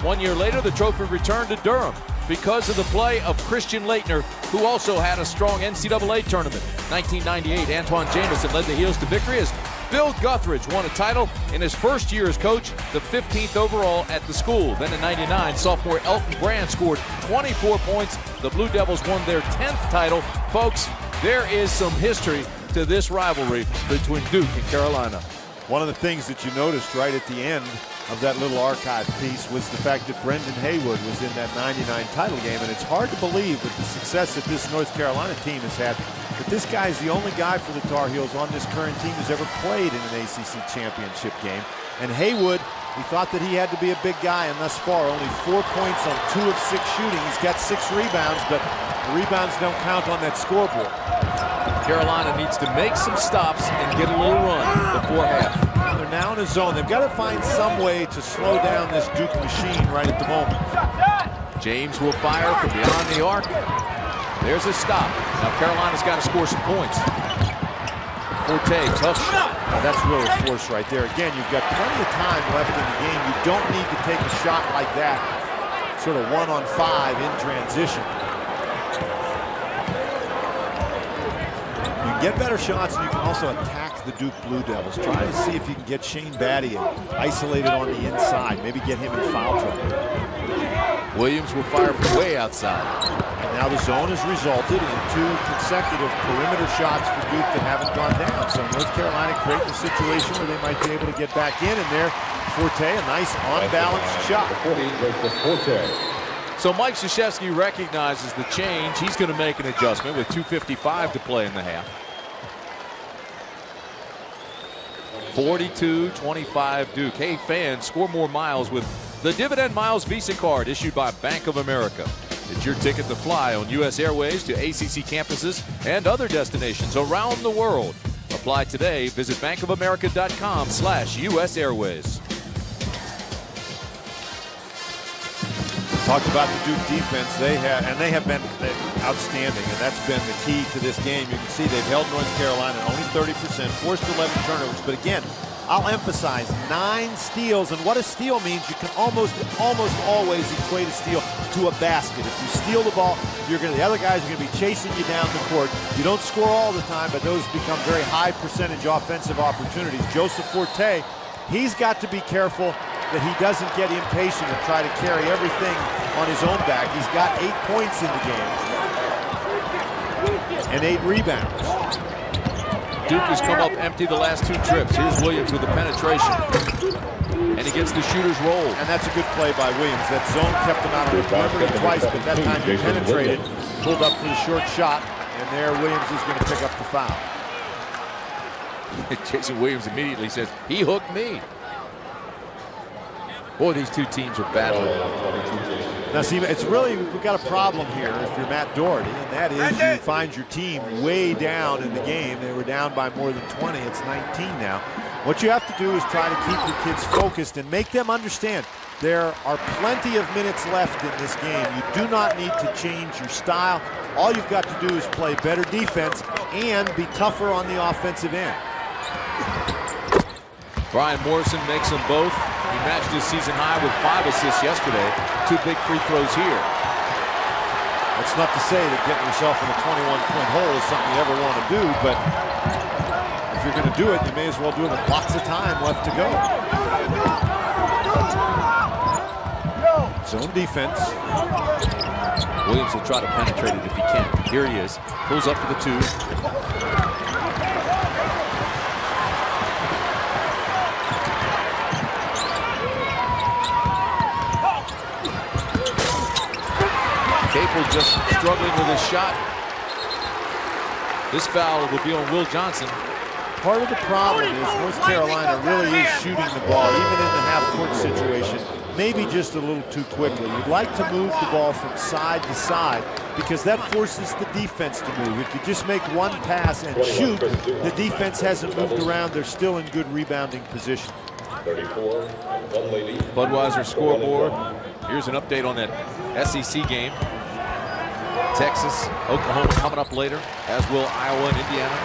1 year later, the trophy returned to Durham because of the play of Christian Laettner, who also had a strong NCAA tournament. 1998, Antoine Jameson led the Heels to victory as Bill Guthridge won a title in his first year as coach, the 15th overall at the school. Then in 99, sophomore Elton Brand scored 24 points. The Blue Devils won their 10th title. Folks, there is some history to this rivalry between Duke and Carolina. One of the things that you noticed right at the end of that little archive piece was the fact that Brendan Haywood was in that 99 title game, and it's hard to believe with the success that this North Carolina team has had that this guy is the only guy for the Tar Heels on this current team who's ever played in an ACC championship game. And Haywood, we thought that he had to be a big guy, and thus far only 4 points on 2 of 6 shooting. He's got 6 rebounds, but the rebounds don't count on that scoreboard. Carolina needs to make some stops and get a little run before half. They're now in a zone. They've got to find some way to slow down this Duke machine right at the moment. James will fire from beyond the arc. There's a stop. Now Carolina's got to score some points. Forte, tough shot. Now that's really a force right there. Again, you've got plenty of time left in the game. You don't need to take a shot like that, sort of 1-on-5 in transition. You can get better shots, and you can also attack the Duke Blue Devils. Try to see if you can get Shane Battier isolated on the inside. Maybe get him in foul trouble. Williams will fire from way outside. And now the zone has resulted in 2 consecutive perimeter shots for Duke that haven't gone down. So North Carolina creating a situation where they might be able to get back in, and there, Forte, a nice on-balance shot. So Mike Krzyzewski recognizes the change. He's going to make an adjustment with 2:55 to play in the half. 42-25 Duke. Hey fans, score more miles with the Dividend Miles Visa card issued by Bank of America. It's your ticket to fly on U.S. Airways to ACC campuses and other destinations around the world. Apply today. Visit bankofamerica.com/US Airways. Talked about the Duke defense. They have been outstanding, and that's been the key to this game. You can see they've held North Carolina only 30%, forced 11 turnovers. But again, I'll emphasize 9 steals, and what a steal means, you can almost always equate a steal to a basket. If you steal the ball, the other guys are going to be chasing you down the court. You don't score all the time, but those become very high percentage offensive opportunities. Joseph Forte, he's got to be careful that he doesn't get impatient and try to carry everything on his own back. He's got 8 points in the game and 8 rebounds. Duke has come up empty the last 2 trips. Here's Williams with the penetration. And he gets the shooter's roll. And that's a good play by Williams. That zone kept him out on the perimeter twice, but that time he penetrated, pulled up for the short shot, and there Williams is going to pick up the foul. Jason Williams immediately says, he hooked me. Boy, these two teams are battling. Now, see, it's really, we've got a problem here if you're Matt Doherty, and that is you find your team way down in the game. They were down by more than 20. It's 19 now. What you have to do is try to keep your kids focused and make them understand there are plenty of minutes left in this game. You do not need to change your style. All you've got to do is play better defense and be tougher on the offensive end. Brian Morrison makes them both. He matched his season high with 5 assists yesterday. 2 big free throws here. That's not to say that getting yourself in a 21-point hole is something you ever want to do, but if you're going to do it, you may as well do it with lots of time left to go. Zone defense. Williams will try to penetrate it if he can. Here he is. Pulls up for the 2. Capel just struggling with his shot. This foul will be on Will Johnson. Part of the problem is North Carolina really is shooting the ball, even in the half-court situation, maybe just a little too quickly. You'd like to move the ball from side to side because that forces the defense to move. If you just make one pass and shoot, the defense hasn't moved around. They're still in good rebounding position. Budweiser scoreboard. Here's an update on that SEC game. Texas, Oklahoma coming up later, as will Iowa and Indiana.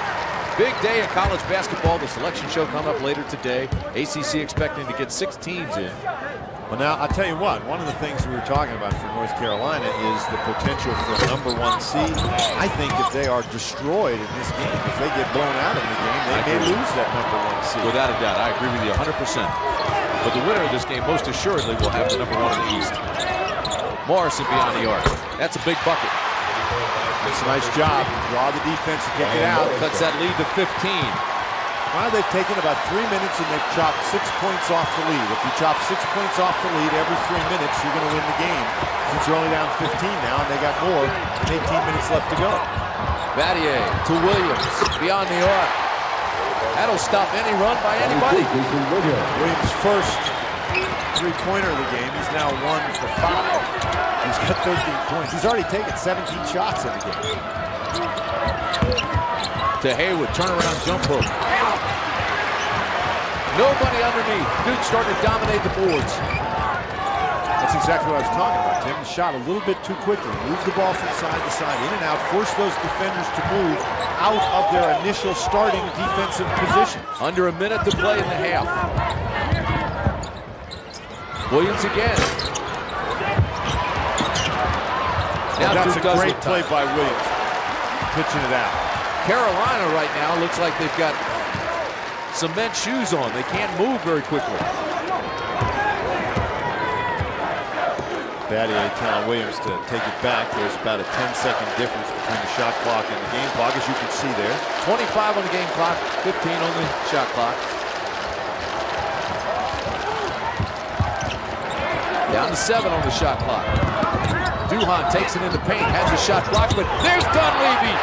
Big day in college basketball. The selection show coming up later today. ACC expecting to get 6 teams in. Well, now, I'll tell you what, one of the things we were talking about for North Carolina is the potential for a #1 seed. I think if they are destroyed in this game, if they get blown out in the game, they may lose that #1 seed. Without a doubt, I agree with you 100%. But the winner of this game most assuredly will have the #1 in the East. Morrison beyond the arc. That's a big bucket. It's a nice job. Draw the defense to kick it out. Cuts that lead to 15. Well, they've taken about 3 minutes and they've chopped 6 points off the lead. If you chop 6 points off the lead every 3 minutes, you're going to win the game. Since you're only down 15 now and they got more, 18 minutes left to go. Battier to Williams beyond the arc. That'll stop any run by anybody. Williams' first three-pointer of the game. He's now 1 for 5. He's got 13 points. He's already taken 17 shots in the game. To Haywood, turnaround jump hook. Nobody underneath. Duke starting to dominate the boards. That's exactly what I was talking about, Tim. He shot a little bit too quickly. Moved the ball from side to side, in and out. Forced those defenders to move out of their initial starting defensive position. Under a minute to play in the half. Williams again. Now That's Duke a does great play by Williams. Pitching it out. Carolina right now looks like they've got cement shoes on. They can't move very quickly. Battier telling Williams to take it back. There's about a 10-second difference between the shot clock and the game clock, as you can see there. 25 on the game clock, 15 on the shot clock. Down to 7 on the shot clock. Duhan takes it in the paint, has the shot blocked, but there's Dunleavy.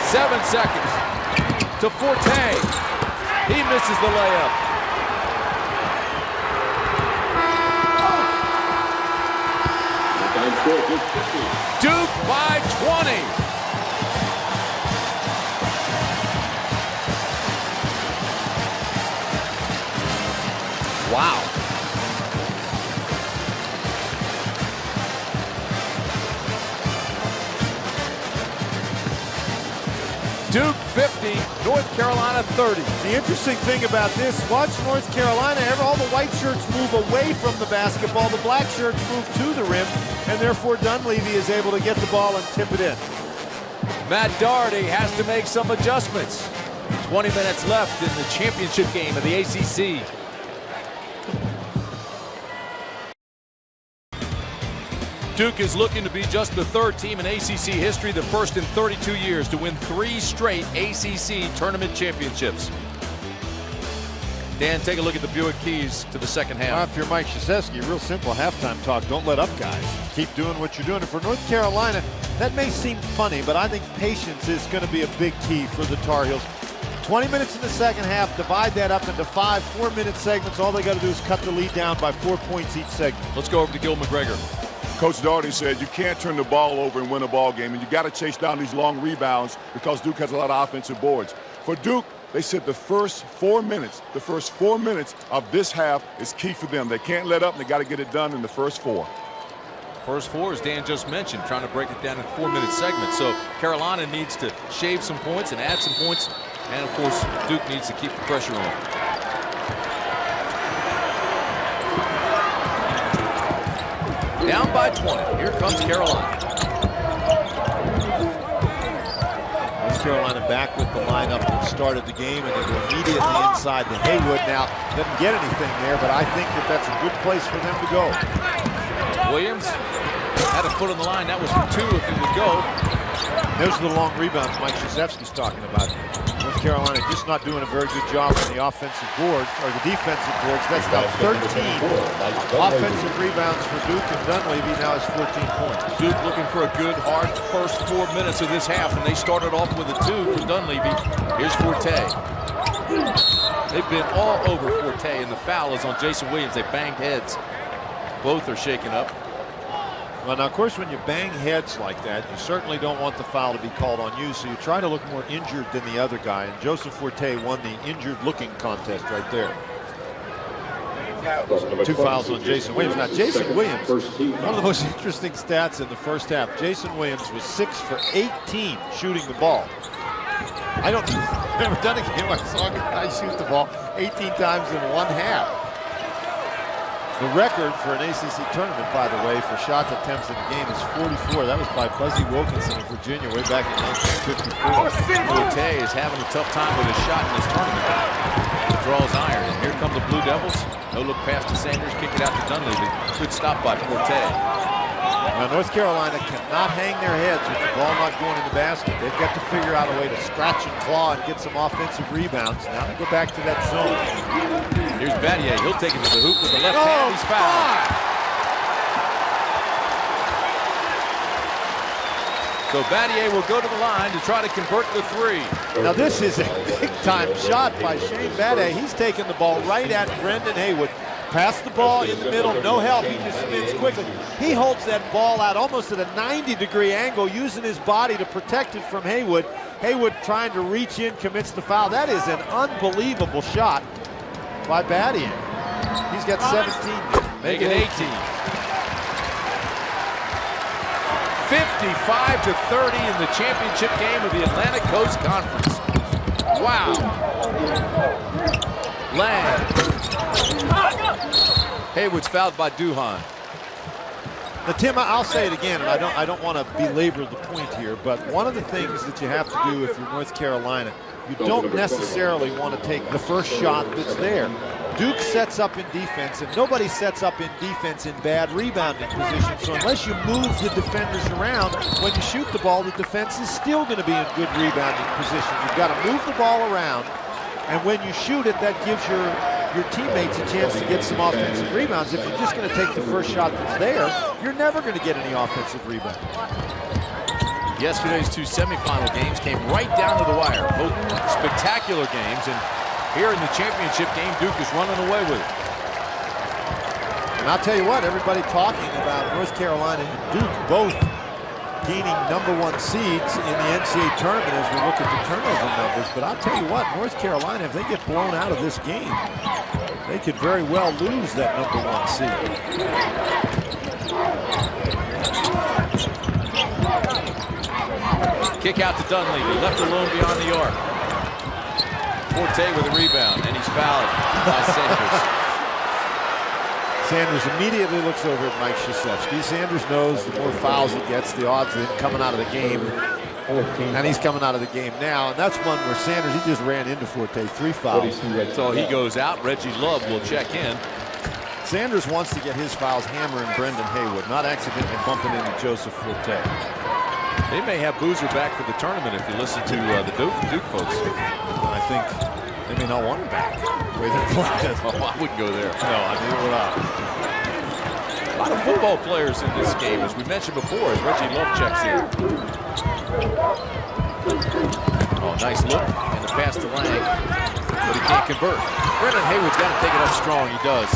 7 seconds to Forte. He misses the layup. Duke by 20. Wow. Duke 50, North Carolina 30. The interesting thing about this, watch North Carolina, all the white shirts move away from the basketball, the black shirts move to the rim, and therefore Dunleavy is able to get the ball and tip it in. Matt Doherty has to make some adjustments. 20 minutes left in the championship game of the ACC. Duke is looking to be just the 3rd team in ACC history, the first in 32 years to win 3 straight ACC tournament championships. Dan, take a look at the Buick Keys to the second half. Well, if you're Mike Krzyzewski, real simple halftime talk. Don't let up, guys. Keep doing what you're doing. And for North Carolina, that may seem funny, but I think patience is going to be a big key for the Tar Heels. 20 minutes in the second half, divide that up into 5 4-minute segments. All they got to do is cut the lead down by 4 points each segment. Let's go over to Gil McGregor. Coach Doherty said you can't turn the ball over and win a ball game, and you got to chase down these long rebounds because Duke has a lot of offensive boards. For Duke, they said the first 4 minutes of this half is key for them. They can't let up, and they got to get it done in the first 4. First 4, as Dan just mentioned, trying to break it down in 4-minute segments. So Carolina needs to shave some points and add some points, and of course Duke needs to keep the pressure on. Down by 20. Here comes Carolina. North Carolina back with the lineup that started the game, and they go immediately inside to Haywood. Now, doesn't get anything there, but I think that that's a good place for them to go. Williams had a foot on the line. That was for 2 if it would go. Those are the long rebounds Mike Krzyzewski's talking about. North Carolina just not doing a very good job on the offensive boards, or the defensive boards. That's now 13 offensive rebounds for Duke, and Dunleavy now has 14 points. Duke looking for a good, hard first 4 minutes of this half, and they started off with a 2 for Dunleavy. Here's Forte. They've been all over Forte, and the foul is on Jason Williams. They banged heads. Both are shaken up. Well, now, of course, when you bang heads like that, you certainly don't want the foul to be called on you, so you try to look more injured than the other guy, and Joseph Forte won the injured-looking contest right there. 2 fouls on Jason Williams. Now, Jason Williams, one of the most interesting stats in the first half. Jason Williams was 6 for 18 shooting the ball. I don't I've never done a game where I saw a guy shoot the ball 18 times in one half. The record for an ACC tournament, by the way, for shot attempts in a game is 44. That was by Buzzy Wilkinson of Virginia way back in 1954. Forte is having a tough time with his shot in this tournament. Draws iron, and here come the Blue Devils. No look pass to Sanders, kick it out to Dunleavy. Good stop by Forte. Now, North Carolina cannot hang their heads with the ball not going in the basket. They've got to figure out a way to scratch and claw and get some offensive rebounds. Now they go back to that zone. Here's Battier. He'll take it to the hoop with the left hand. He's fouled. So Battier will go to the line to try to convert the 3. Now this is a big-time shot by Shane Battier. He's taking the ball right at Brendan Haywood. Pass the ball in the middle, no help, he just spins quickly. He holds that ball out almost at a 90-degree angle, using his body to protect it from Haywood. Haywood trying to reach in, commits the foul. That is an unbelievable shot by Battier. He's got 17. Make it 18. 55-30 in the championship game of the Atlantic Coast Conference. Wow. Lang. Haywood's fouled by Duhan. Now, Tim, I'll say it again, and I don't want to belabor the point here, but one of the things that you have to do if you're North Carolina, you don't necessarily want to take the first shot that's there. Duke sets up in defense, and nobody sets up in defense in bad rebounding position. So unless you move the defenders around, when you shoot the ball, the defense is still going to be in good rebounding position. You've got to move the ball around, and when you shoot it, that gives your teammates a chance to get some offensive rebounds. If you're just going to take the first shot that's there, you're never going to get any offensive rebounds. Yesterday's 2 semifinal games came right down to the wire. Both spectacular games, and here in the championship game, Duke is running away with it. And I'll tell you what, everybody talking about North Carolina and Duke both gaining #1 seeds in the NCAA tournament as we look at the turnover numbers. But I'll tell you what, North Carolina, if they get blown out of this game, they could very well lose that #1 seed. Kick out to Dunleavy, left alone beyond the arc. Forte with a rebound, and he's fouled by Sanders. Sanders immediately looks over at Mike Krzyzewski. Sanders knows the more fouls he gets, the odds of him coming out of the game. And he's coming out of the game now. And that's one where Sanders, he just ran into Forte, 3 fouls. So he goes out. Reggie Love will check in. Sanders wants to get his fouls hammering Brendan Haywood, not accidentally bumping into Joseph Forte. They may have Boozer back for the tournament if you listen to the Duke folks. I think they may not want him back. The way they're playing. Oh, I wouldn't go there. No, I mean, we're not. A lot of football players in this game, as we mentioned before, as Reggie Love checks in. Oh, nice look, and the pass to Lang, but he can't convert. Brendan Haywood's got to take it up strong. He does.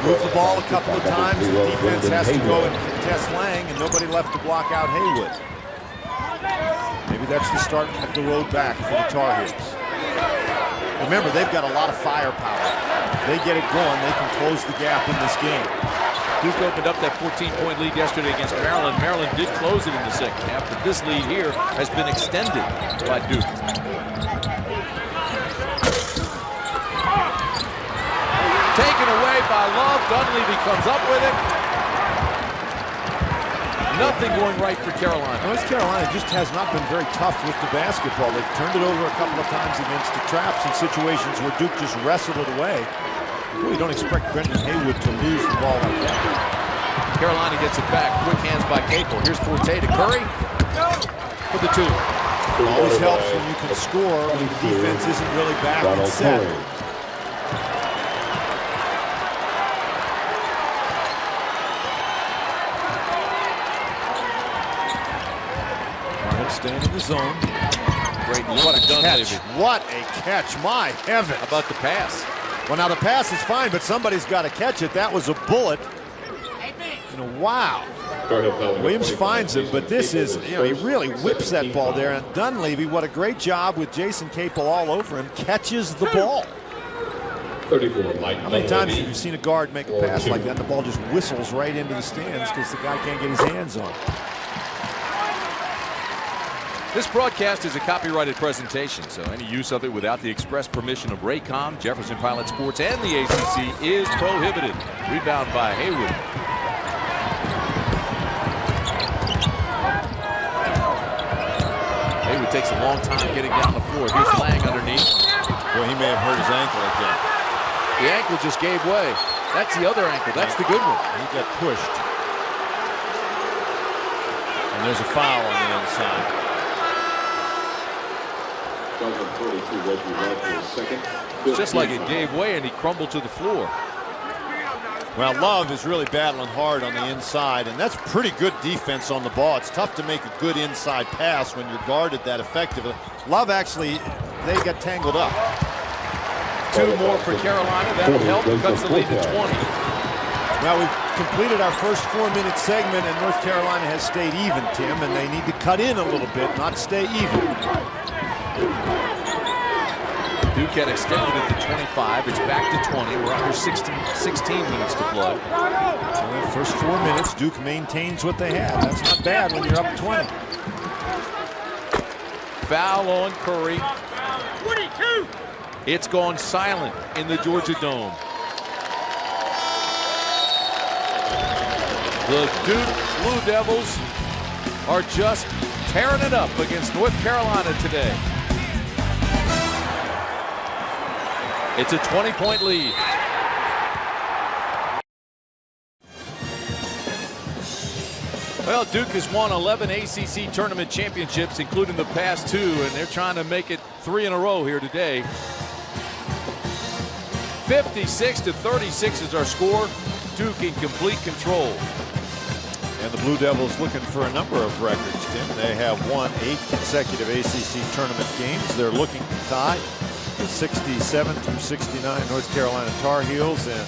Move the ball a couple of times. The defense has to go and contest Lang, and nobody left to block out Haywood. Maybe that's the start of the road back for the Tar Heels. Remember, they've got a lot of firepower. If they get it going, they can close the gap in this game. Duke opened up that 14-point lead yesterday against Maryland. Maryland did close it in the second half, but this lead here has been extended by Duke. Taken away by Love. Dunleavy comes up with it. Nothing going right for Carolina. North Carolina just has not been very tough with the basketball. They've turned it over a couple of times against the traps in situations where Duke just wrestled it away. Boy, you don't expect Brendan Haywood to lose the ball like that. Carolina gets it back. Quick hands by Capel. Here's Forte to Curry for the 2. It always helps when you can score when the defense isn't really back and set. Staying in the zone. Great look. What a catch. What a catch. My heavens. How about the pass? Well, now the pass is fine, but somebody's got to catch it. That was a bullet. Wow. Williams finds him, but this is, he really whips that ball there. And Dunleavy, what a great job with Jason Capel all over him, catches the ball. 34, Mike. How many times have you seen a guard make a pass like that and the ball just whistles right into the stands because the guy can't get his hands on it? This broadcast is a copyrighted presentation, so any use of it without the express permission of Raycom, Jefferson Pilot Sports, and the ACC is prohibited. Rebound by Haywood. Haywood takes a long time getting down the floor. Here's Lang underneath. Well, he may have hurt his ankle again. The ankle just gave way. That's the other ankle. That's the good one. He got pushed. And there's a foul on the inside. It's just like it gave way and he crumbled to the floor. Well, Love is really battling hard on the inside, and that's pretty good defense on the ball. It's tough to make a good inside pass when you're guarded that effectively. Love actually, they got tangled up. 2 more for Carolina. That will help. Cuts the lead to 20. Well, we've completed our first 4-minute segment, and North Carolina has stayed even, Tim, and they need to cut in a little bit, not stay even. Duke had extended it to 25. It's back to 20. We're under 16 minutes to play. So in the first 4 minutes, Duke maintains what they have. That's not bad when you're up 20. Foul on Curry. 22. It's gone silent in the Georgia Dome. The Duke Blue Devils are just tearing it up against North Carolina today. It's a 20-point lead. Well, Duke has won 11 ACC tournament championships, including the past 2, and they're trying to make it 3 in a row here today. 56-36 is our score. Duke in complete control. And the Blue Devils looking for a number of records, Tim. They have won 8 consecutive ACC tournament games. They're looking to tie the 67 through 69 North Carolina Tar Heels and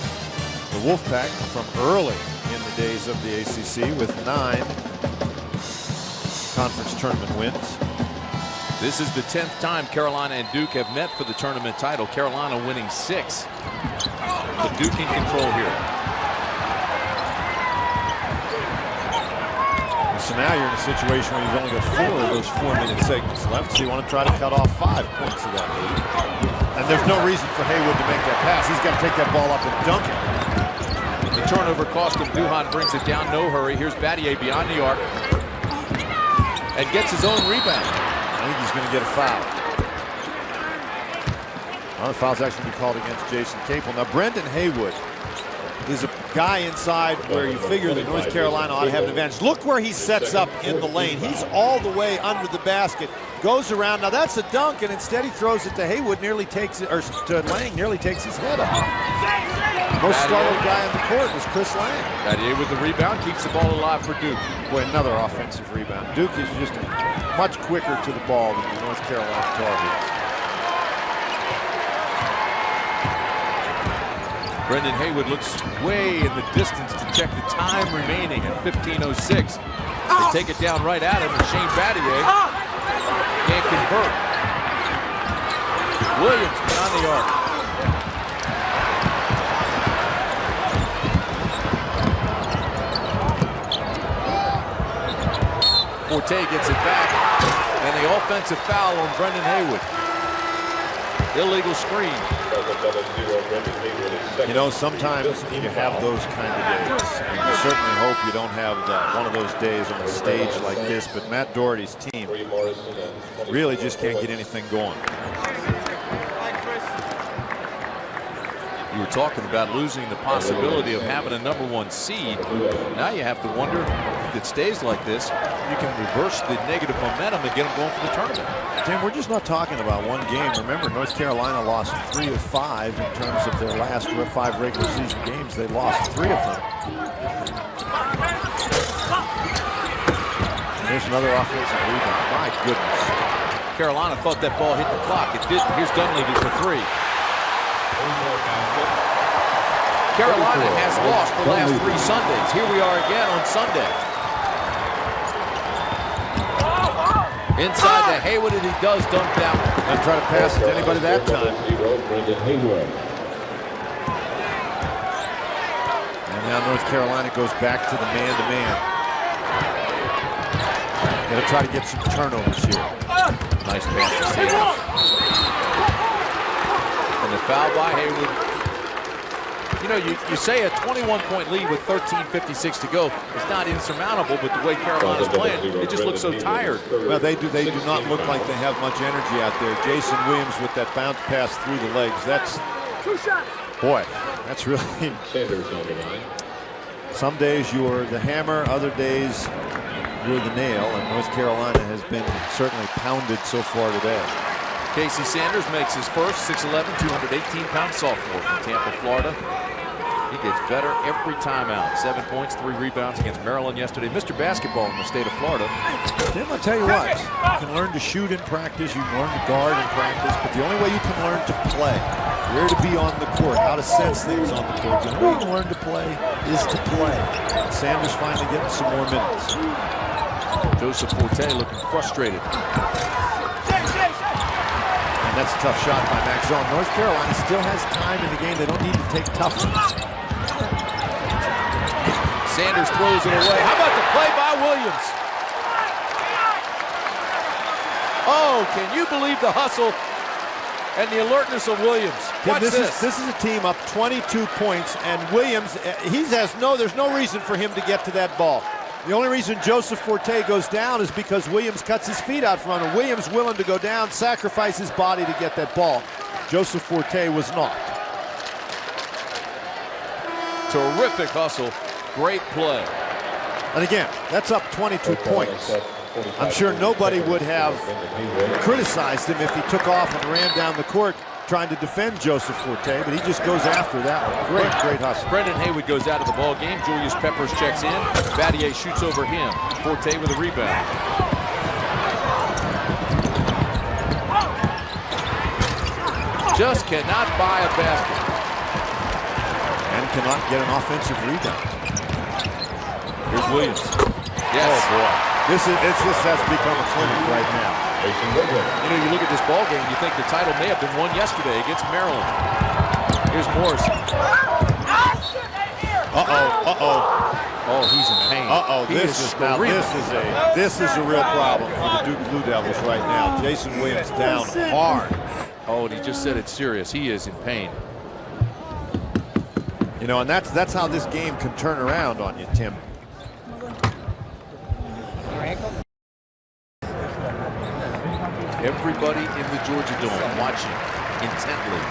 the Wolfpack from early in the days of the ACC with 9 conference tournament wins. This is the 10th time Carolina and Duke have met for the tournament title. Carolina winning 6. But Duke in control here. So now you're in a situation where you've only got 4 of those 4-minute segments left, so you want to try to cut off 5 points of that lead. And there's no reason for Haywood to make that pass. He's got to take that ball up and dunk it. The turnover cost him. Duhan brings it down, no hurry. Here's Battier beyond the arc and gets his own rebound. I think he's going to get a foul. Well, the foul's actually be called against Jason Capel. Now, Brendan Haywood is a guy inside where you figure that North Carolina ought to have an advantage. Look where he sets up in the lane. He's all the way under the basket, goes around. Now that's a dunk, and instead he throws it to Haywood, nearly takes it, or to Lang, nearly takes his head off. Most startled guy on the court was Chris Lang. Battier with the rebound, keeps the ball alive for Duke. Boy, another offensive rebound. Duke is just much quicker to the ball than the North Carolina Tar Heels. Brendan Haywood looks way in the distance to check the time remaining at 15:06. They take it down right at him, and Shane Battier can't convert. Williams beyond the arc. Forte gets it back, and the offensive foul on Brendan Haywood. Illegal screen. You know, sometimes you have those kind of days. And you certainly hope you don't have one of those days on a stage like this, but Matt Doherty's team really just can't get anything going. You were talking about losing the possibility of having a #1 seed. Now you have to wonder if it stays like this, you can reverse the negative momentum and get them going for the tournament. Tim, we're just not talking about one game. Remember, North Carolina lost 3 of 5 in terms of their last 5 regular season games. They lost 3 of them. And there's another offensive rebound. My goodness. Carolina thought that ball hit the clock. It didn't. Here's Dunleavy for 3. Carolina has lost the last 3 Sundays. Here we are again on Sunday. Inside to Haywood, and he does dunk down. Not try to pass it to anybody that time. Now North Carolina goes back to the man-to-man. Got to try to get some turnovers here. Nice pass to Sanders. And the foul by Haywood. You know, you say a 21-point lead with 13:56 to go. It's not insurmountable, but the way Carolina's playing, it just looks so tired. Well, they do not look like they have much energy out there. Jason Williams with that bounce pass through the legs. That's, boy, that's really. Sanders on the line. Some days you're the hammer, other days you're the nail, and North Carolina has been certainly pounded so far today. Casey Sanders makes his first 6'11", 218-pound sophomore from Tampa, Florida. He gets better every time out. 7 points, 3 rebounds against Maryland yesterday. Mr. Basketball in the state of Florida. Tim, I'll tell you what, you can learn to shoot in practice, you can learn to guard in practice, but the only way you can learn to play, where to be on the court, how to sense things on the court, the only way you can learn to play is to play. And Sanders finally getting some more minutes. Joseph Forte looking frustrated. And that's a tough shot by Max Zone. North Carolina still has time in the game. They don't need to take tough ones. Sanders throws it away. How about the play by Williams? Oh, can you believe the hustle and the alertness of Williams? Watch this. This is a team up 22 points, and Williams, there's no reason for him to get to that ball. The only reason Joseph Forte goes down is because Williams cuts his feet out front, and Williams willing to go down, sacrifice his body to get that ball. Joseph Forte was not. Terrific hustle. Great play. And again, that's up 22 points. I'm sure nobody would have criticized him if he took off and ran down the court trying to defend Joseph Forte, but he just goes after that one. Great hustle. Brendan Haywood goes out of the ball game. Julius Peppers checks in. Battier shoots over him. Forte with a rebound. Just cannot buy a basket. And cannot get an offensive rebound. Here's Williams. Yes. Oh boy. This has become a clinic right now. You know, you look at this ball game, you think the title may have been won yesterday against Maryland. Here's Morris. Oh, he's in pain. This is a real problem for the Duke Blue Devils right now. Jason Williams down hard. Oh, and he just said it's serious. He is in pain. You know, and that's how this game can turn around on you, Tim. Everybody in the Georgia Dome watching intently.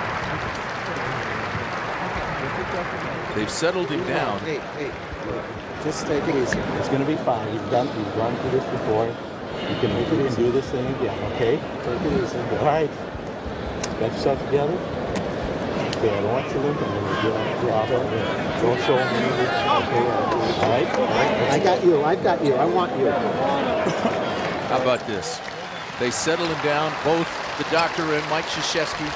They've settled him down. Hey, just take it easy. It's going to be fine. You've gone through this before. You can make it and do this thing again, okay? Take it easy. All right. Got yourself together? Okay, I don't want you to look, and then you drop it. Don't show me. Okay, all right? I got you. I want you. How about this? They settle him down, both the doctor and Mike Krzyzewski.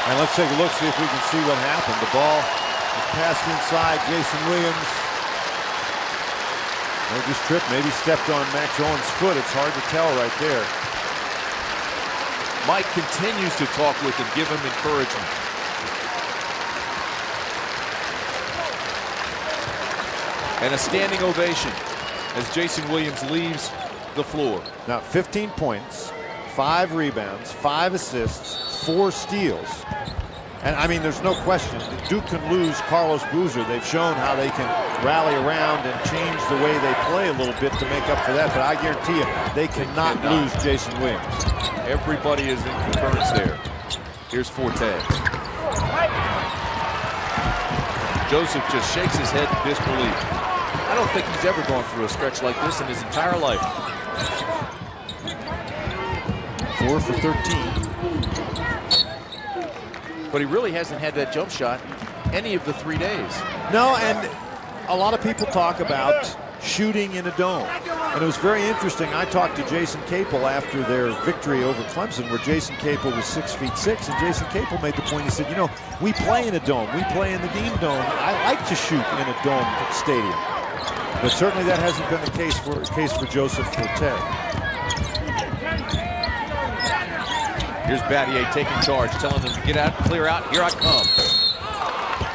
And let's take a look, see if we can see what happened. The ball is passed inside Jason Williams. Maybe just tripped, maybe stepped on Max Owen's foot. It's hard to tell right there. Mike continues to talk with him, give him encouragement. And a standing ovation as Jason Williams leaves the floor. Now 15 points, 5 rebounds, 5 assists, 4 steals. And I mean, there's no question that Duke can lose Carlos Boozer. They've shown how they can rally around and change the way they play a little bit to make up for that. But I guarantee you, they cannot lose Jason Williams. Everybody is in concurrence there. Here's Forte. Joseph just shakes his head in disbelief. I don't think he's ever gone through a stretch like this in his entire life. 4 for 13. But he really hasn't had that jump shot any of the 3 days. No, and a lot of people talk about shooting in a dome. And it was very interesting. I talked to Jason Capel after their victory over Clemson, where Jason Capel was 6'6", and Jason Capel made the point. He said, you know, we play in a dome. We play in the Dean Dome. I like to shoot in a dome stadium. But certainly that hasn't been the case for Joseph Forte. Here's Battier taking charge, telling them to get out, clear out. Here I come.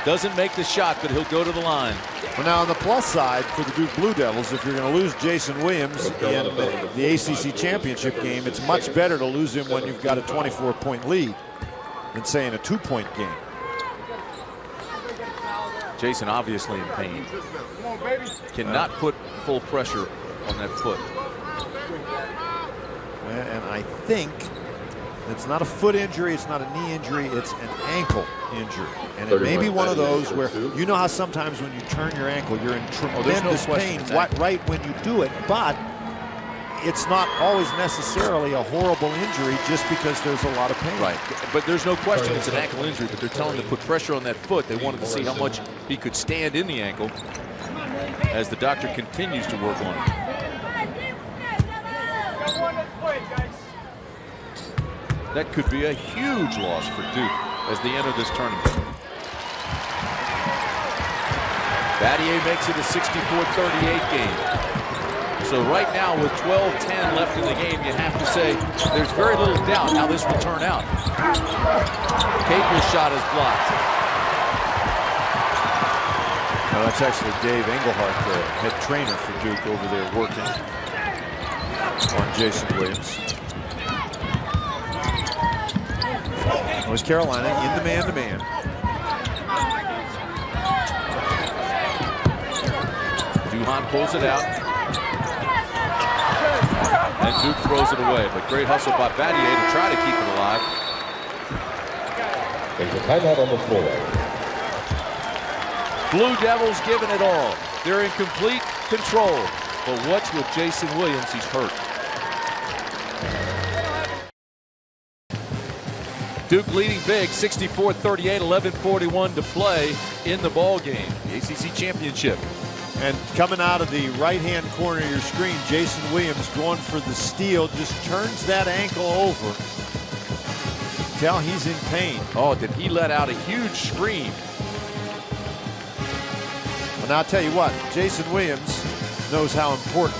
Doesn't make the shot, but he'll go to the line. Well, now on the plus side for the Duke Blue Devils, if you're going to lose Jason Williams in the ACC Championship game, it's much better to lose him when you've got a 24-point lead than, say, in a 2-point game. Jason obviously in pain. Cannot put full pressure on that foot. And I think it's not a foot injury, it's not a knee injury, it's an ankle injury. And it may be one of those where, you know how sometimes when you turn your ankle, you're in tremendous pain right when you do it, but it's not always necessarily a horrible injury just because there's a lot of pain. Right, but there's no question it's an ankle injury, but they're telling him to put pressure on that foot. They wanted to see how much he could stand in the ankle as the doctor continues to work on it. That could be a huge loss for Duke as they enter this tournament. Battier makes it a 64-38 game. So right now with 12-10 left in the game, you have to say there's very little doubt how this will turn out. Capel's shot is blocked. Now that's actually Dave Engelhardt, the head trainer for Duke, over there working on Jason Williams. North Carolina in the man-to-man. Duhon pulls it out. And Duke throws it away. But great hustle by Battier to try to keep it alive. There's a timeout on the floor. Blue Devils giving it all. They're in complete control. But what's with Jason Williams? He's hurt. Duke leading big, 64-38, 11:41 to play in the ball game. The ACC Championship. And coming out of the right-hand corner of your screen, Jason Williams going for the steal, just turns that ankle over. Tell he's in pain. Oh, did he let out a huge scream? Well, now I'll tell you what, Jason Williams knows how important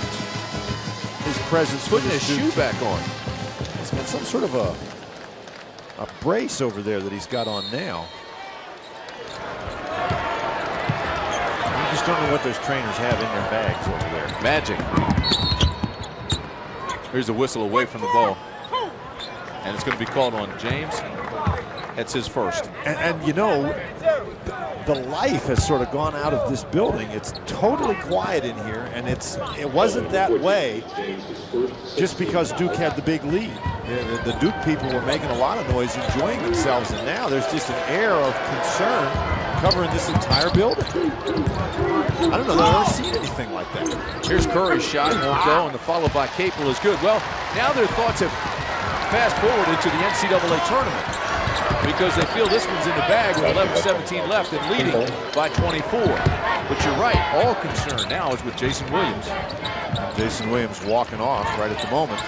his presence putting for his shoe back on. He's got some sort of a brace over there that he's got on now. I just don't know what those trainers have in their bags over there. Magic. Here's a whistle away from the ball. And it's going to be called on James. That's his first. And you know, the life has sort of gone out of this building. It's totally quiet in here, and it wasn't that way just because Duke had the big lead. The Duke people were making a lot of noise, enjoying themselves, and now there's just an air of concern covering this entire building. I don't know that I've ever seen anything like that. Here's Curry's shot, won't go, and the follow by Capel is good. Well, now their thoughts have fast forwarded to the NCAA tournament because they feel this one's in the bag with 11-17 left and leading by 24. But you're right, all concern now is with Jason Williams. Jason Williams walking off right at the moment.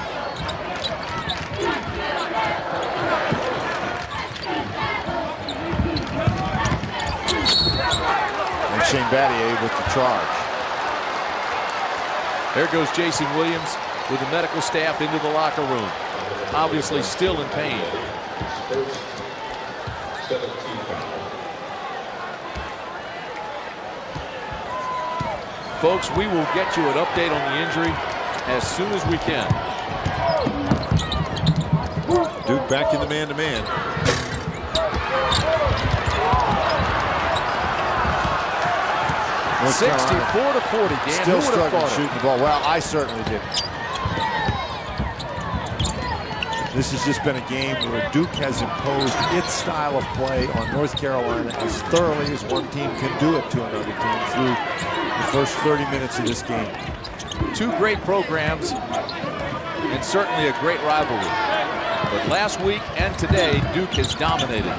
And Shane Battier with the charge. There goes Jason Williams with the medical staff into the locker room. Obviously still in pain. Folks, we will get you an update on the injury as soon as we can. Duke back in the man-to-man. North 64-40. Dan, still struggling shooting the ball. Well, I certainly didn't. This has just been a game where Duke has imposed its style of play on North Carolina as thoroughly as one team can do it to another team through the first 30 minutes of this game. Two great programs and certainly a great rivalry. But last week and today, Duke has dominated.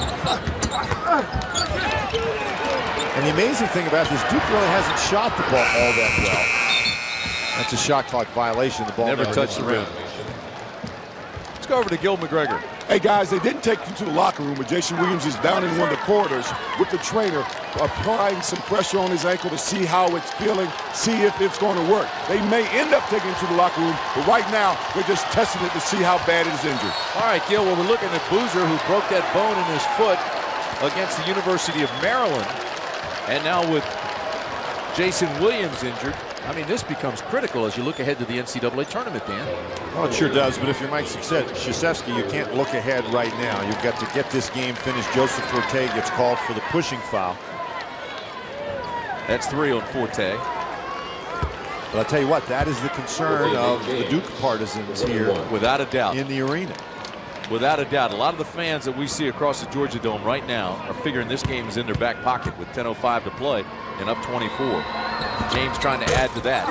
And the amazing thing about this, Duke really hasn't shot the ball all that well. That's a shot clock violation. The ball never touched the rim. Let's go over to Gil McGregor. Hey, guys, they didn't take him to the locker room, but Jason Williams is down in one of the corridors with the trainer, applying some pressure on his ankle to see how it's feeling, see if it's going to work. They may end up taking him to the locker room, but right now, they're just testing it to see how bad it is injured. All right, Gil, well, we're looking at Boozer, who broke that bone in his foot against the University of Maryland. And now with Jason Williams injured, I mean, this becomes critical as you look ahead to the NCAA tournament, Dan. Well, it sure does, but if you're Mike Krzyzewski, you can't look ahead right now. You've got to get this game finished. Joseph Forte gets called for the pushing foul. That's 3 on Forte. But I'll tell you what, that is the concern of the Duke partisans here. Without a doubt. In the arena. Without a doubt. A lot of the fans that we see across the Georgia Dome right now are figuring this game is in their back pocket with 10:05 to play and up 24. James trying to add to that.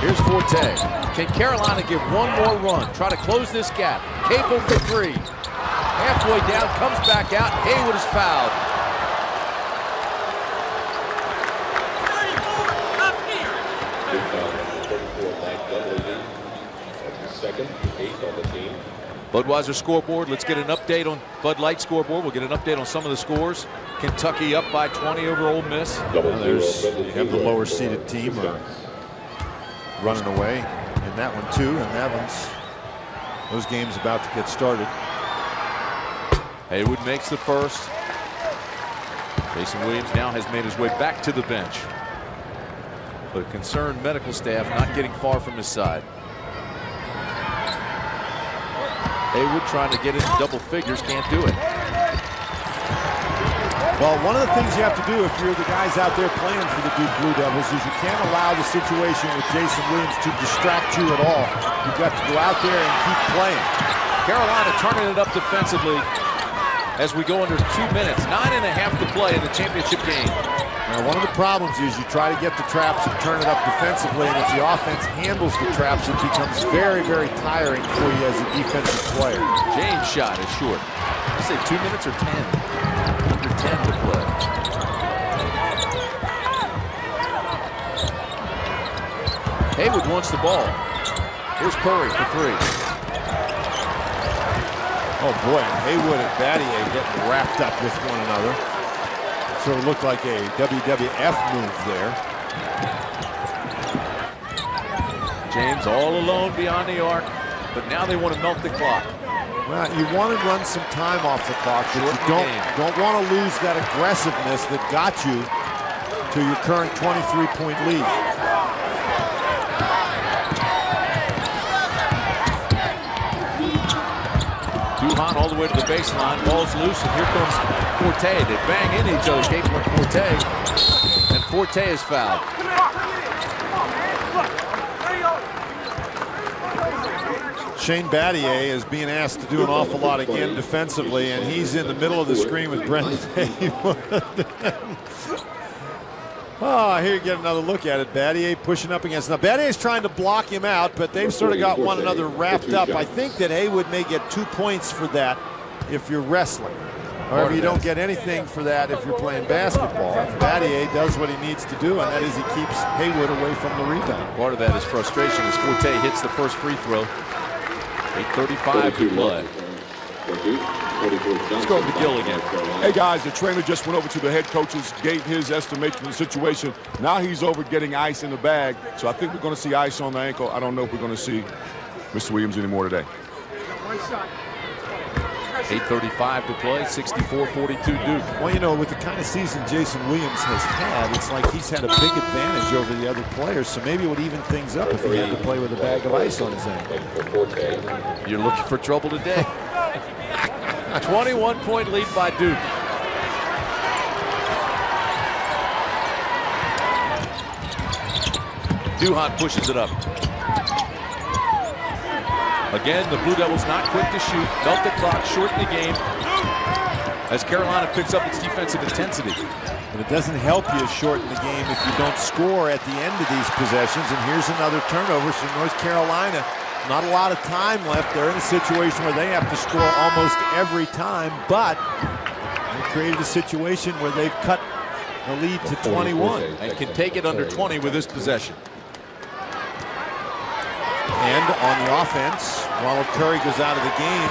Here's Forte. Can Carolina give one more run? Try to close this gap. Capel for 3. Halfway down, comes back out. Haywood is fouled. Budweiser scoreboard. Let's get an update on Bud Light scoreboard. We'll get an update on some of the scores. Kentucky up by 20 over Ole Miss. You have the lower seeded team running away in that one too, and those games about to get started. Haywood makes the first. Jason Williams now has made his way back to the bench. But concerned medical staff not getting far from his side. Haywood trying to get into double figures, can't do it. Well, one of the things you have to do if you're the guys out there playing for the Duke Blue Devils is you can't allow the situation with Jason Williams to distract you at all. You've got to go out there and keep playing. Carolina turning it up defensively as we go under 2 minutes. 9.5 to play in the championship game. Now, one of the problems is you try to get the traps and turn it up defensively, and if the offense handles the traps, it becomes very, very tiring for you as a defensive player. James' shot is short. I say 2 minutes or 10. Under 10 to play. Haywood wants the ball. Here's Curry for 3. Oh boy, Haywood and Battier getting wrapped up with one another. Sort of looked like a WWF move there. James all alone beyond the arc, but now they want to melt the clock. Well, you want to run some time off the clock, but you don't want to lose that aggressiveness that got you to your current 23-point lead. Duhan all the way to the baseline, ball's loose, and here comes Forte. They bang into each other, Capel and Forte, and Forte is fouled. Shane Battier is being asked to do an awful lot again defensively, and he's in the middle of the screen with Brendan Haywood. Oh, here you get another look at it. Battier pushing up against. Now, Battier's trying to block him out, but they've sort of got one another wrapped up. I think that Haywood may get 2 points for that if you're wrestling. However, you don't get anything for that if you're playing basketball. Battier does what he needs to do, and that is he keeps Haywood away from the rebound. Part of that is frustration as Forte hits the first free throw. 8:35 to play. Let's go over to Gil again. Hey, guys, the trainer just went over to the head coaches, gave his estimation of the situation. Now he's over getting ice in the bag, so I think we're going to see ice on the ankle. I don't know if we're going to see Mr. Williams anymore today. 8:35 to play, 64-42 Duke. Well, you know, with the kind of season Jason Williams has had, it's like he's had a big advantage over the other players, so maybe it would even things up if he had to play with a bag of ice on his ankle. You're looking for trouble today. 21-point lead by Duke. Duhan pushes it up. Again, the Blue Devils not quick to shoot. Melt the clock, shorten the game as Carolina picks up its defensive intensity. But it doesn't help you shorten the game if you don't score at the end of these possessions. And here's another turnover. So North Carolina, not a lot of time left. They're in a situation where they have to score almost every time, but they created a situation where they've cut the lead to 21. And can take it under 20 with this possession. And on the offense, Ronald Curry goes out of the game.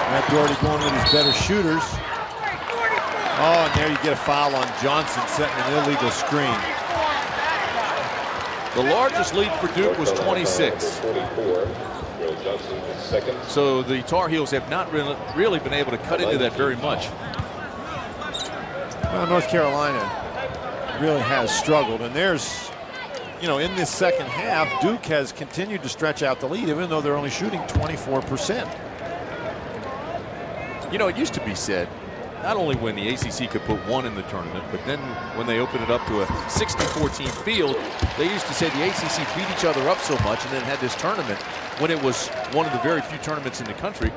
Matt Doherty going with his better shooters. Oh, and there you get a foul on Johnson setting an illegal screen. The largest lead for Duke was 26. So the Tar Heels have not really been able to cut into that very much. Well, North Carolina really has struggled, and there's, you know, in this second half, Duke has continued to stretch out the lead, even though they're only shooting 24%. You know, it used to be said, not only when the ACC could put one in the tournament, but then when they opened it up to a 64-team field, they used to say the ACC beat each other up so much and then had this tournament when it was one of the very few tournaments in the country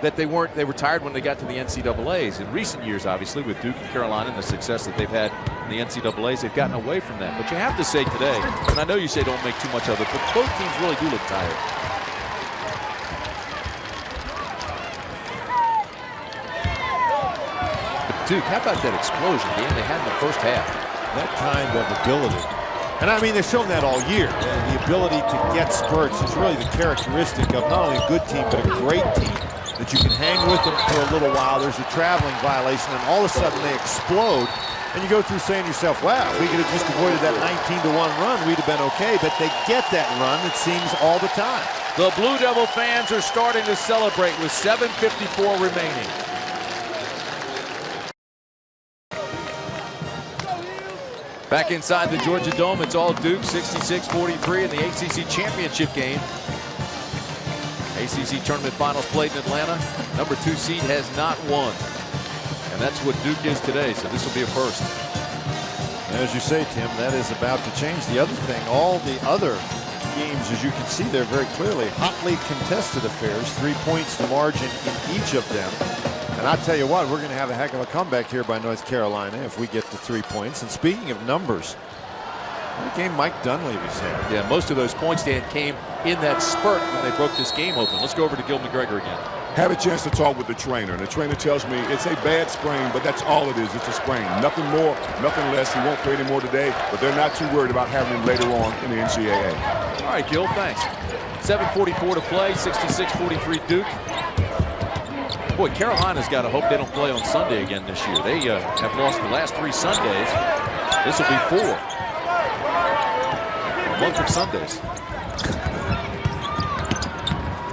that they retired when they got to the NCAAs. In recent years, obviously, with Duke and Carolina and the success that they've had in the NCAAs, they've gotten away from that. But you have to say today, and I know you say don't make too much of it, but both teams really do look tired. Duke, how about that explosion game they had in the first half? That kind of ability. And I mean, they've shown that all year. The ability to get spurts is really the characteristic of not only a good team, but a great team. That you can hang with them for a little while. There's a traveling violation, and all of a sudden they explode. And you go through saying to yourself, wow, if we could have just avoided that 19-1 run, we'd have been okay. But they get that run, it seems, all the time. The Blue Devil fans are starting to celebrate with 7:54 remaining. Back inside the Georgia Dome, it's all Duke, 66-43 in the ACC Championship game. ACC Tournament Finals played in Atlanta. Number 2 seed has not won. And that's what Duke is today, so this will be a first. As you say, Tim, that is about to change. The other thing, all the other games, as you can see there very clearly, hotly contested affairs, 3 points the margin in each of them. And I tell you what, we're going to have a heck of a comeback here by North Carolina if we get to 3 points. And speaking of numbers, what game Mike Dunleavy's had. Yeah, most of those points, Dan, came in that spurt when they broke this game open. Let's go over to Gil McGregor again. Had a chance to talk with the trainer, and the trainer tells me it's a bad sprain, but that's all it is. It's a sprain. Nothing more, nothing less. He won't play anymore today, but they're not too worried about having him later on in the NCAA. All right, Gil, thanks. 7:44 to play, 66-43 Duke. Boy, Carolina's got to hope they don't play on Sunday again this year. They have lost the last 3 Sundays. This will be 4. A month of Sundays.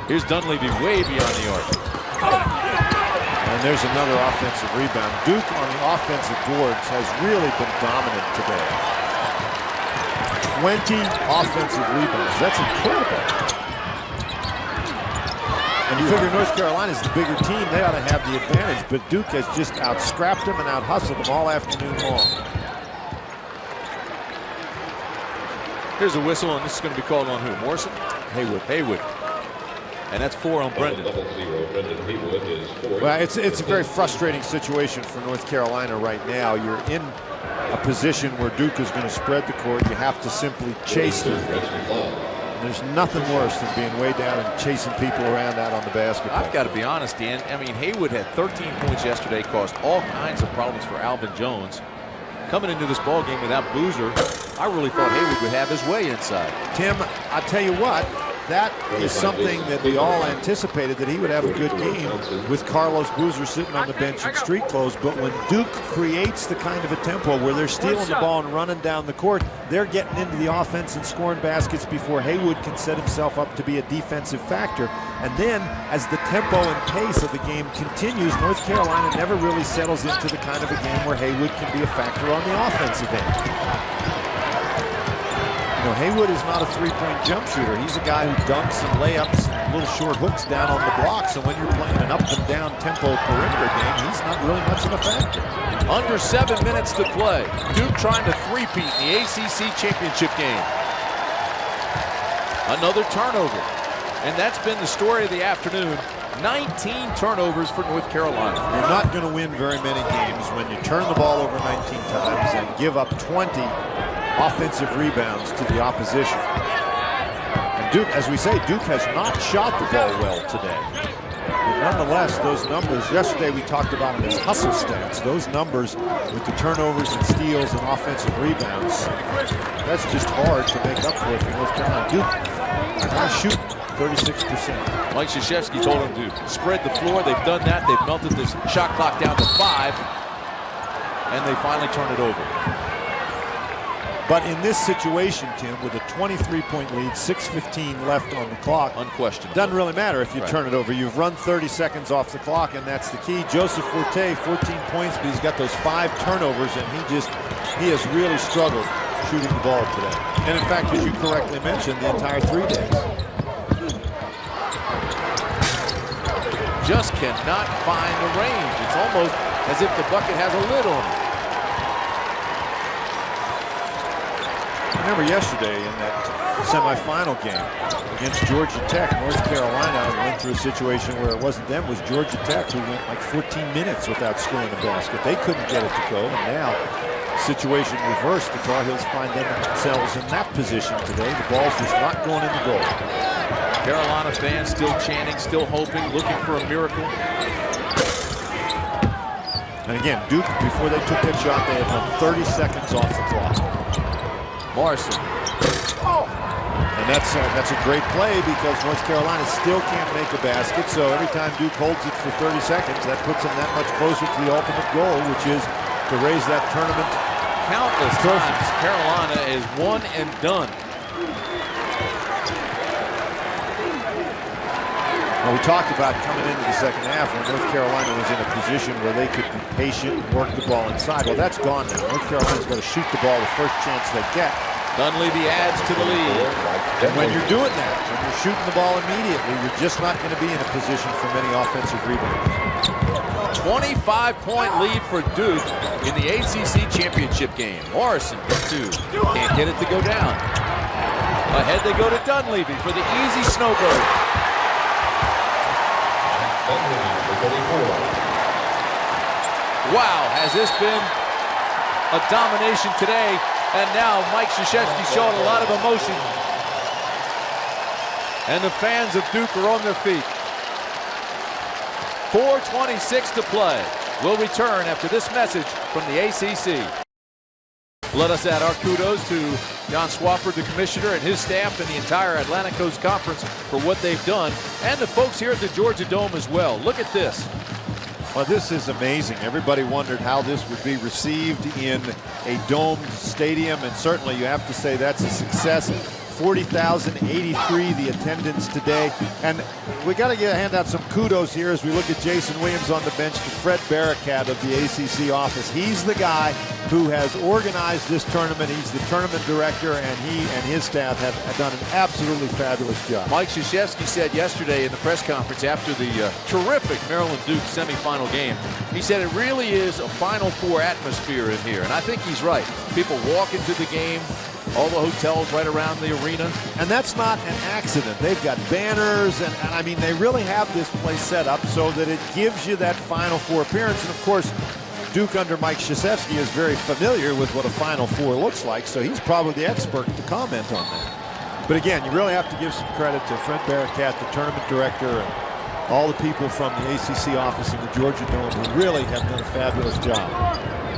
Here's Dunleavy way beyond the arc. And there's another offensive rebound. Duke on the offensive boards has really been dominant today. 20 offensive rebounds. That's incredible. And you figure North Carolina's the bigger team. They ought to have the advantage. But Duke has just out-scrapped them and out-hustled them all afternoon long. Here's a whistle, and this is going to be called on who? Morrison? Haywood. And that's 4 on Brendan. Well, it's a very frustrating situation for North Carolina right now. You're in a position where Duke is going to spread the court. You have to simply chase them. There's nothing worse than being way down and chasing people around out on the basketball. I've got to be honest, Dan. I mean, Haywood had 13 points yesterday, caused all kinds of problems for Alvin Jones. Coming into this ball game without Boozer, I really thought Haywood would have his way inside. Tim, I tell you what, that is something that we all anticipated, that he would have a good game with Carlos Boozer sitting on the bench in street clothes. But when Duke creates the kind of a tempo where they're stealing the ball and running down the court, they're getting into the offense and scoring baskets before Haywood can set himself up to be a defensive factor. And then, as the tempo and pace of the game continues, North Carolina never really settles into the kind of a game where Haywood can be a factor on the offensive end. You know, Haywood is not a three-point jump shooter. He's a guy who dunks and layups and little short hooks down on the block. So when you're playing an up-and-down tempo perimeter game, he's not really much of a factor. Under 7 minutes to play. Duke trying to three-peat in the ACC Championship game. Another turnover. And that's been the story of the afternoon. 19 turnovers for North Carolina. You're not going to win very many games when you turn the ball over 19 times and give up 20 offensive rebounds to the opposition. And Duke, as we say, Duke has not shot the ball well today. But nonetheless, those numbers, yesterday we talked about them as hustle stats. Those numbers with the turnovers and steals and offensive rebounds, that's just hard to make up for North Carolina. Duke Shoot 36%. Mike Krzyzewski told him to spread the floor. They've done that. They've melted this shot clock down to 5. And they finally turn it over. But in this situation, Tim, with a 23-point lead, 6:15 left on the clock, unquestioned. Doesn't really matter if you turn it over. You've run 30 seconds off the clock, and that's the key. Joseph Forte, 14 points, but he's got those 5 turnovers, and he has really struggled shooting the ball today. And in fact, as you correctly mentioned, the entire 3 days. Just cannot find the range. It's almost as if the bucket has a lid on it. Remember yesterday in that semifinal game against Georgia Tech, North Carolina went through a situation where it wasn't them, it was Georgia Tech who went like 14 minutes without scoring a basket. They couldn't get it to go, and now situation reversed. The Tar Heels find themselves in that position today. The ball's just not going in the goal. Carolina fans still chanting, still hoping, looking for a miracle. And again, Duke, before they took that shot, they had run 30 seconds off the clock. Morrison. And that's a great play because North Carolina still can't make a basket. So every time Duke holds it for 30 seconds, that puts them that much closer to the ultimate goal, which is to raise that tournament. Countless times Carolina is one and done. Well, we talked about coming into the second half when North Carolina was in a position where they could be patient and work the ball inside. Well, that's gone now. North Carolina's got to shoot the ball the first chance they get. Dunleavy adds to the lead. And when you're doing that, when you're shooting the ball immediately, you're just not going to be in a position for many offensive rebounds. 25-point lead for Duke in the ACC Championship game. Morrison for 2. Can't get it to go down. Ahead they go to Dunleavy for the easy snowbird. Wow, has this been a domination today? And now Mike Krzyzewski showing a lot of emotion. And the fans of Duke are on their feet. 4:26 to play. We'll return after this message from the ACC. Let us add our kudos to John Swafford, the commissioner, and his staff and the entire Atlantic Coast Conference for what they've done, and the folks here at the Georgia Dome as well. Look at this. Well, this is amazing. Everybody wondered how this would be received in a domed stadium, and certainly you have to say that's a success. 40,083 the attendance today, and we got to hand out some kudos here as we look at Jason Williams on the bench to Fred Barakat of the ACC office. He's the guy who has organized this tournament. He's the tournament director, and he and his staff have done an absolutely fabulous job. Mike Krzyzewski said yesterday in the press conference after the terrific Maryland-Duke semifinal game, he said it really is a Final Four atmosphere in here, and I think he's right. People walk into the game, all the hotels right around the arena. And that's not an accident. They've got banners, and I mean, they really have this place set up so that it gives you that Final Four appearance. And of course, Duke under Mike Krzyzewski is very familiar with what a Final Four looks like, so he's probably the expert to comment on that. But again, you really have to give some credit to Fred Barakat, the tournament director, and all the people from the ACC office in the Georgia Dome who really have done a fabulous job.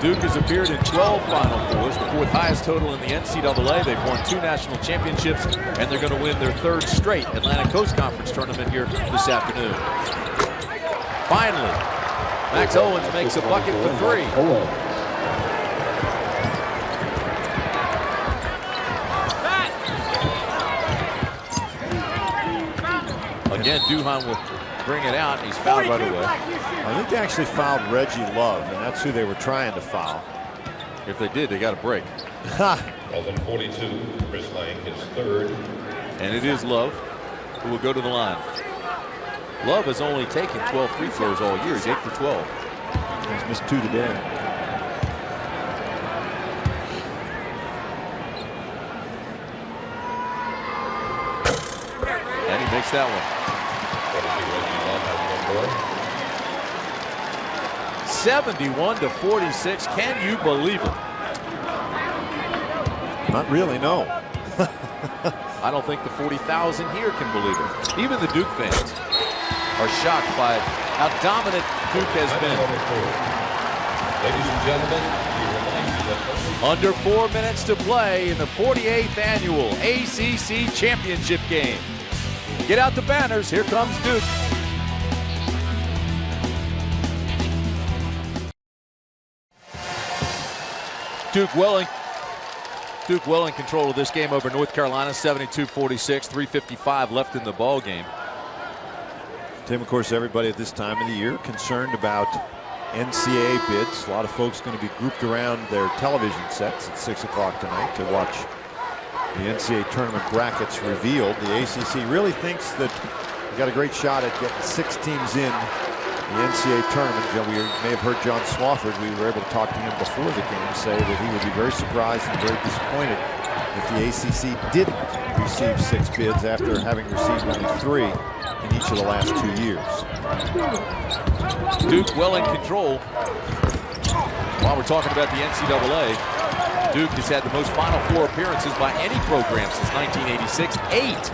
Duke has appeared in 12 Final Fours, the 4th highest total in the NCAA. They've won 2 national championships, and they're going to win their 3rd straight Atlantic Coast Conference tournament here this afternoon. Finally, Max Owens makes a bucket for 3. Again, Duhan will bring it out. He's fouled right away. I think they actually fouled Reggie Love, and that's who they were trying to foul. If they did, they got a break. Ball's 42. Chris Lang, his 3rd. And it is Love who will go to the line. Love has only taken 12 free throws all year. He's 8 for 12. He's missed 2 today. And he makes that one. 71-46. Can you believe it? Not really, no. I don't think the 40,000 here can believe it. Even the Duke fans are shocked by how dominant Duke has been. Ladies and gentlemen, Under 4 minutes to play in the 48th annual ACC Championship game. Get out the banners. Here comes Duke. Duke well in control of this game over North Carolina, 72-46, 3:55 left in the ball game. Tim, of course, everybody at this time of the year concerned about NCAA bids. A lot of folks going to be grouped around their television sets at 6 o'clock tonight to watch the NCAA tournament brackets revealed. The ACC really thinks that they got a great shot at getting 6 teams in the NCAA tournament. We may have heard John Swofford. We were able to talk to him before the game, say that he would be very surprised and very disappointed if the ACC didn't receive 6 bids after having received only 3 in each of the last 2 years. Duke well in control. While we're talking about the NCAA, Duke has had the most Final Four appearances by any program since 1986. 8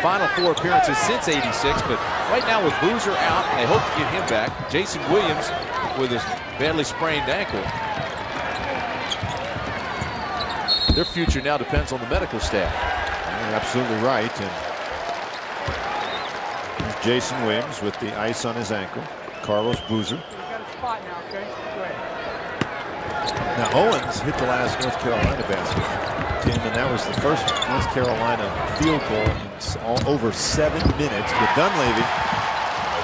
Final Four appearances since '86. But right now with Boozer out, they hope to get him back. Jason Williams with his badly sprained ankle. Their future now depends on the medical staff. You're absolutely right. And there's Jason Williams with the ice on his ankle. Carlos Boozer. Now Owens hit the last North Carolina basket, Tim, and that was the first North Carolina field goal in over 7 minutes. But Dunleavy,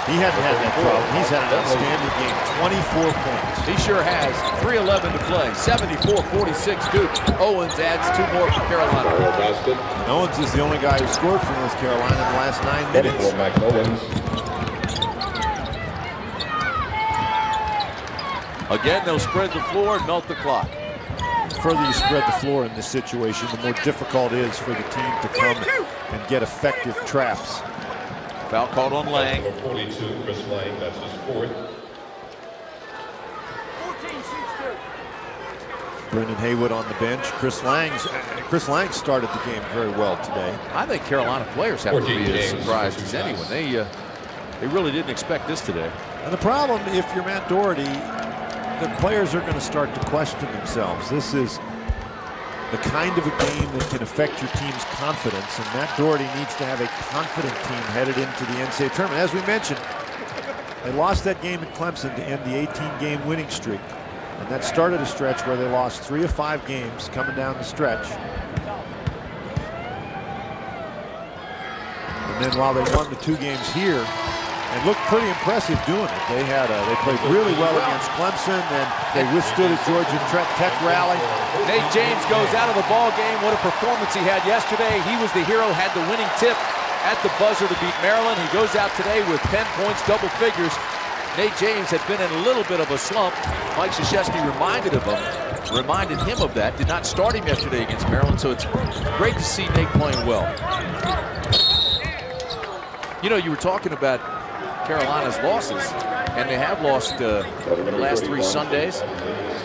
he hadn't had that problem. He's had an outstanding game, 24 points. He sure has. 3:11 to play. 74-46 Duke. Owens adds 2 more for Carolina. And Owens is the only guy who scored for North Carolina in the last 9 minutes. Again, they'll spread the floor and melt the clock. The further you spread the floor in this situation, the more difficult it is for the team to come and get effective traps. Foul called on Lang. Number 42, Chris Lang, that's his 4th. Brendan Haywood on the bench. Chris Lang started the game very well today. I think Carolina players have to be as surprised as anyone. They really didn't expect this today. And the problem, if you're Matt Doherty, the players are going to start to question themselves. This is the kind of a game that can affect your team's confidence, and Matt Doherty needs to have a confident team headed into the NCAA tournament. As we mentioned, they lost that game at Clemson to end the 18-game winning streak, and that started a stretch where they lost 3 of 5 games coming down the stretch. And then while they won the 2 games here, and looked pretty impressive doing it. They played really well against Clemson, and they withstood a Georgia Tech rally. Nate James goes out of the ball game. What a performance he had yesterday. He was the hero, had the winning tip at the buzzer to beat Maryland. He goes out today with 10 points, double figures. Nate James had been in a little bit of a slump. Mike Krzyzewski reminded him of that. Did not start him yesterday against Maryland, so it's great to see Nate playing well. You know, you were talking about Carolina's losses, and they have lost the last 3 Sundays,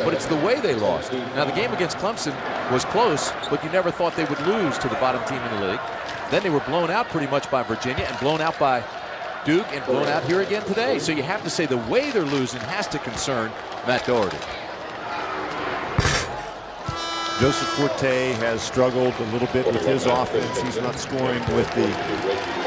but it's the way they lost. Now, the game against Clemson was close, but you never thought they would lose to the bottom team in the league. Then they were blown out pretty much by Virginia and blown out by Duke and blown out here again today. So you have to say the way they're losing has to concern Matt Doherty. Joseph Forte has struggled a little bit with his offense. He's not scoring with the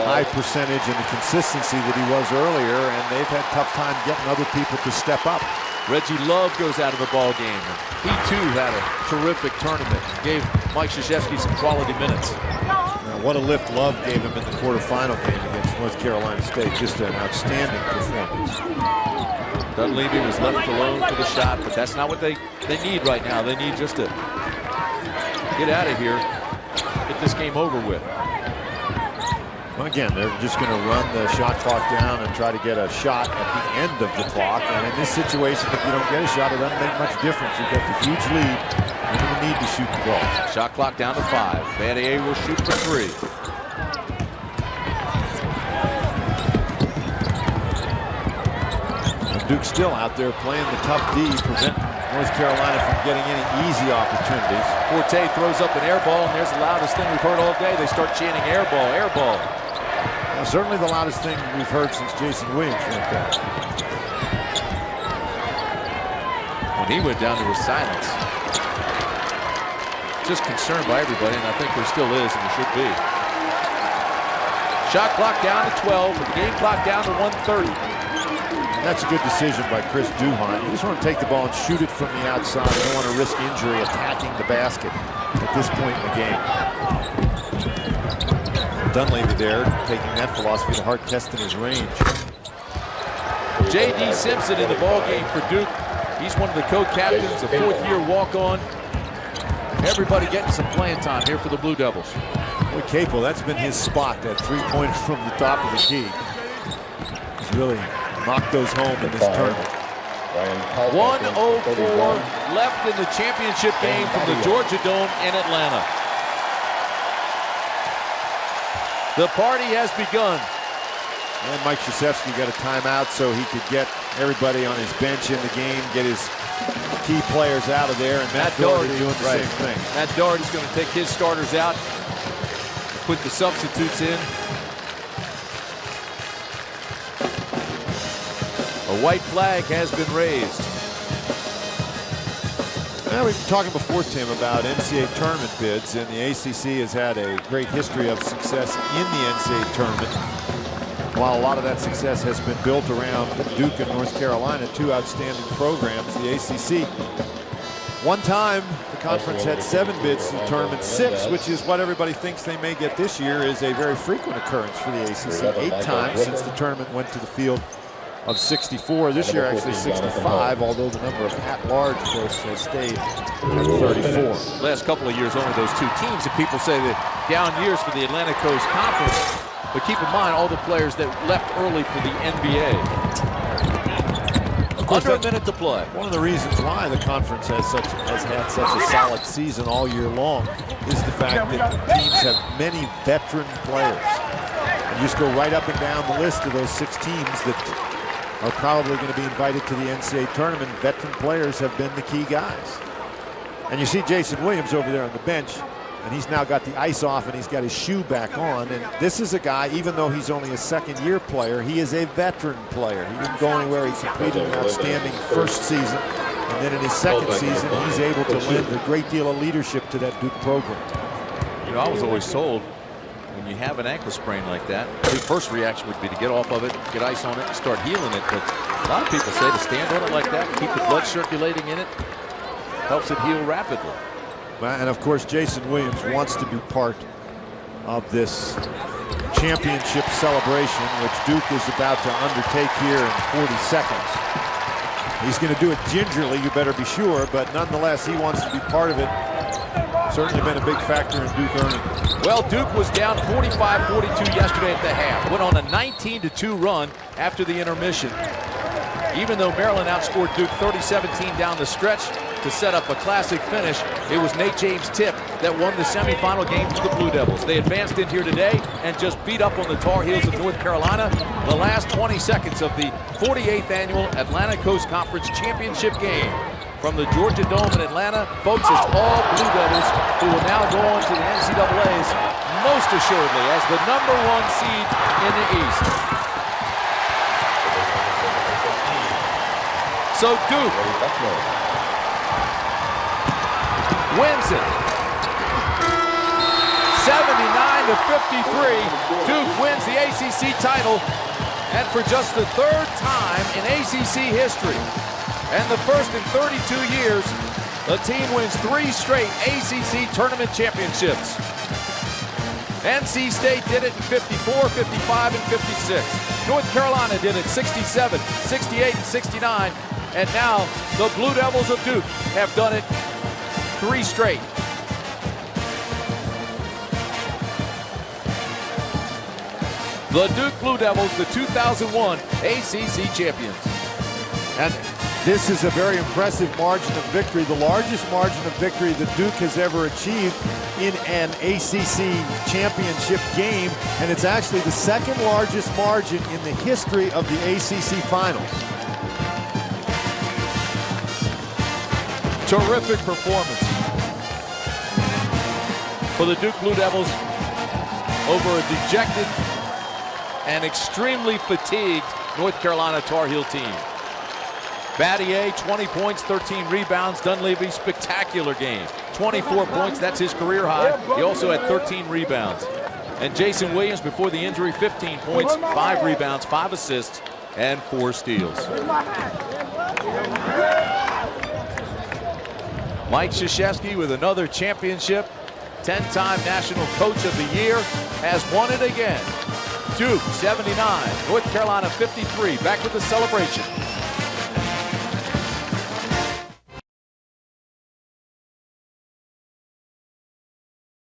high percentage and the consistency that he was earlier, and they've had a tough time getting other people to step up. Reggie Love goes out of the ball game. He too had a terrific tournament. Gave Mike Krzyzewski some quality minutes. Now, what a lift Love gave him in the quarterfinal game against North Carolina State. Just an outstanding performance. Dunleavy was left alone for the shot, but that's not what they need right now. They need just to get out of here, get this game over with. Well, again, they're just going to run the shot clock down and try to get a shot at the end of the clock. And in this situation, if you don't get a shot, it doesn't make much difference. You've got the huge lead. You're going to need to shoot the ball. Shot clock down to 5. Battier will shoot for 3. And Duke's still out there playing the tough D, preventing North Carolina from getting any easy opportunities. Forte throws up an air ball, and there's the loudest thing we've heard all day. They start chanting air ball, air ball. Well, certainly the loudest thing we've heard since Jason Williams went down. When he went down, there was silence. Just concerned by everybody, and I think there still is, and there should be. Shot clock down to 12, with the game clock down to 1:30. And that's a good decision by Chris Duhon. You just want to take the ball and shoot it from the outside. You don't want to risk injury attacking the basket at this point in the game. Dunleavy there, taking that philosophy to hard testing his range. J.D. Simpson in the ballgame for Duke. He's one of the co-captains, a fourth-year walk-on. Everybody getting some playing time here for the Blue Devils. Boy, Capel, that's been his spot, that three-pointer from the top of the key. He's really knocked those home in this tournament. 1:04 left in the championship game from the Georgia Dome in Atlanta. The party has begun. And Mike Krzyzewski got a timeout so he could get everybody on his bench in the game, get his key players out of there, and Matt Doherty doing the same thing. Matt Doherty's going to take his starters out, put the substitutes in. A white flag has been raised. Now, we've been talking before, Tim, about NCAA tournament bids, and the ACC has had a great history of success in the NCAA tournament. While a lot of that success has been built around Duke and North Carolina, two outstanding programs, the ACC. One time, the conference had 7 bids to the tournament. 6, which is what everybody thinks they may get this year, is a very frequent occurrence for the ACC. 8 times since the tournament went to the field of 64. This year, actually 65, although the number of at-large berths has stayed at 34. Last couple of years, only those 2 teams, and people say that down years for the Atlantic Coast Conference. But keep in mind all the players that left early for the NBA. Under a minute to play. One of the reasons why the conference has had such a solid season all year long is the fact that teams have many veteran players. And you just go right up and down the list of those 6 teams that are probably going to be invited to the NCAA tournament. Veteran players have been the key guys. And you see Jason Williams over there on the bench, and he's now got the ice off and he's got his shoe back on. And this is a guy, even though he's only a second-year player, he is a veteran player. He didn't go anywhere. He completed an outstanding first season. And then in his second season, he's able to lend a great deal of leadership to that Duke program. You know, I was always told when you have an ankle sprain like that, the first reaction would be to get off of it, get ice on it, and start healing it. But a lot of people say to stand on it like that, keep the blood circulating in it, helps it heal rapidly. And of course, Jason Williams wants to be part of this championship celebration, which Duke is about to undertake here in 40 seconds. He's going to do it gingerly, you better be sure, but nonetheless, he wants to be part of it. Certainly been a big factor in Duke earning. Well, Duke was down 45-42 yesterday at the half. Went on a 19-2 run after the intermission. Even though Maryland outscored Duke 30-17 down the stretch to set up a classic finish, it was Nate James' tip that won the semifinal game for the Blue Devils. They advanced in here today and just beat up on the Tar Heels of North Carolina. The last 20 seconds of the 48th annual Atlantic Coast Conference Championship game from the Georgia Dome in Atlanta. Folks, it's all Blue Devils who will now go on to the NCAA's most assuredly as the #1 seed in the East. So Duke wins it. 79-53. Duke wins the ACC title, and for just the 3rd time in ACC history, and the first in 32 years, the team wins 3 straight ACC tournament championships. NC State did it in 54, 55, and 56. North Carolina did it 67, 68, and 69. And now the Blue Devils of Duke have done it 3 straight. The Duke Blue Devils, the 2001 ACC champions. And this is a very impressive margin of victory, the largest margin of victory that Duke has ever achieved in an ACC championship game, and it's actually the 2nd largest margin in the history of the ACC finals. Terrific performance for the Duke Blue Devils over a dejected and extremely fatigued North Carolina Tar Heel team. Battier, 20 points, 13 rebounds. Dunleavy, spectacular game. 24 points, that's his career high. He also had 13 rebounds. And Jason Williams, before the injury, 15 points, 5 rebounds, 5 assists, and 4 steals. Mike Krzyzewski with another championship. 10-time National Coach of the Year, has won it again. Duke 79, North Carolina 53. Back with the celebration.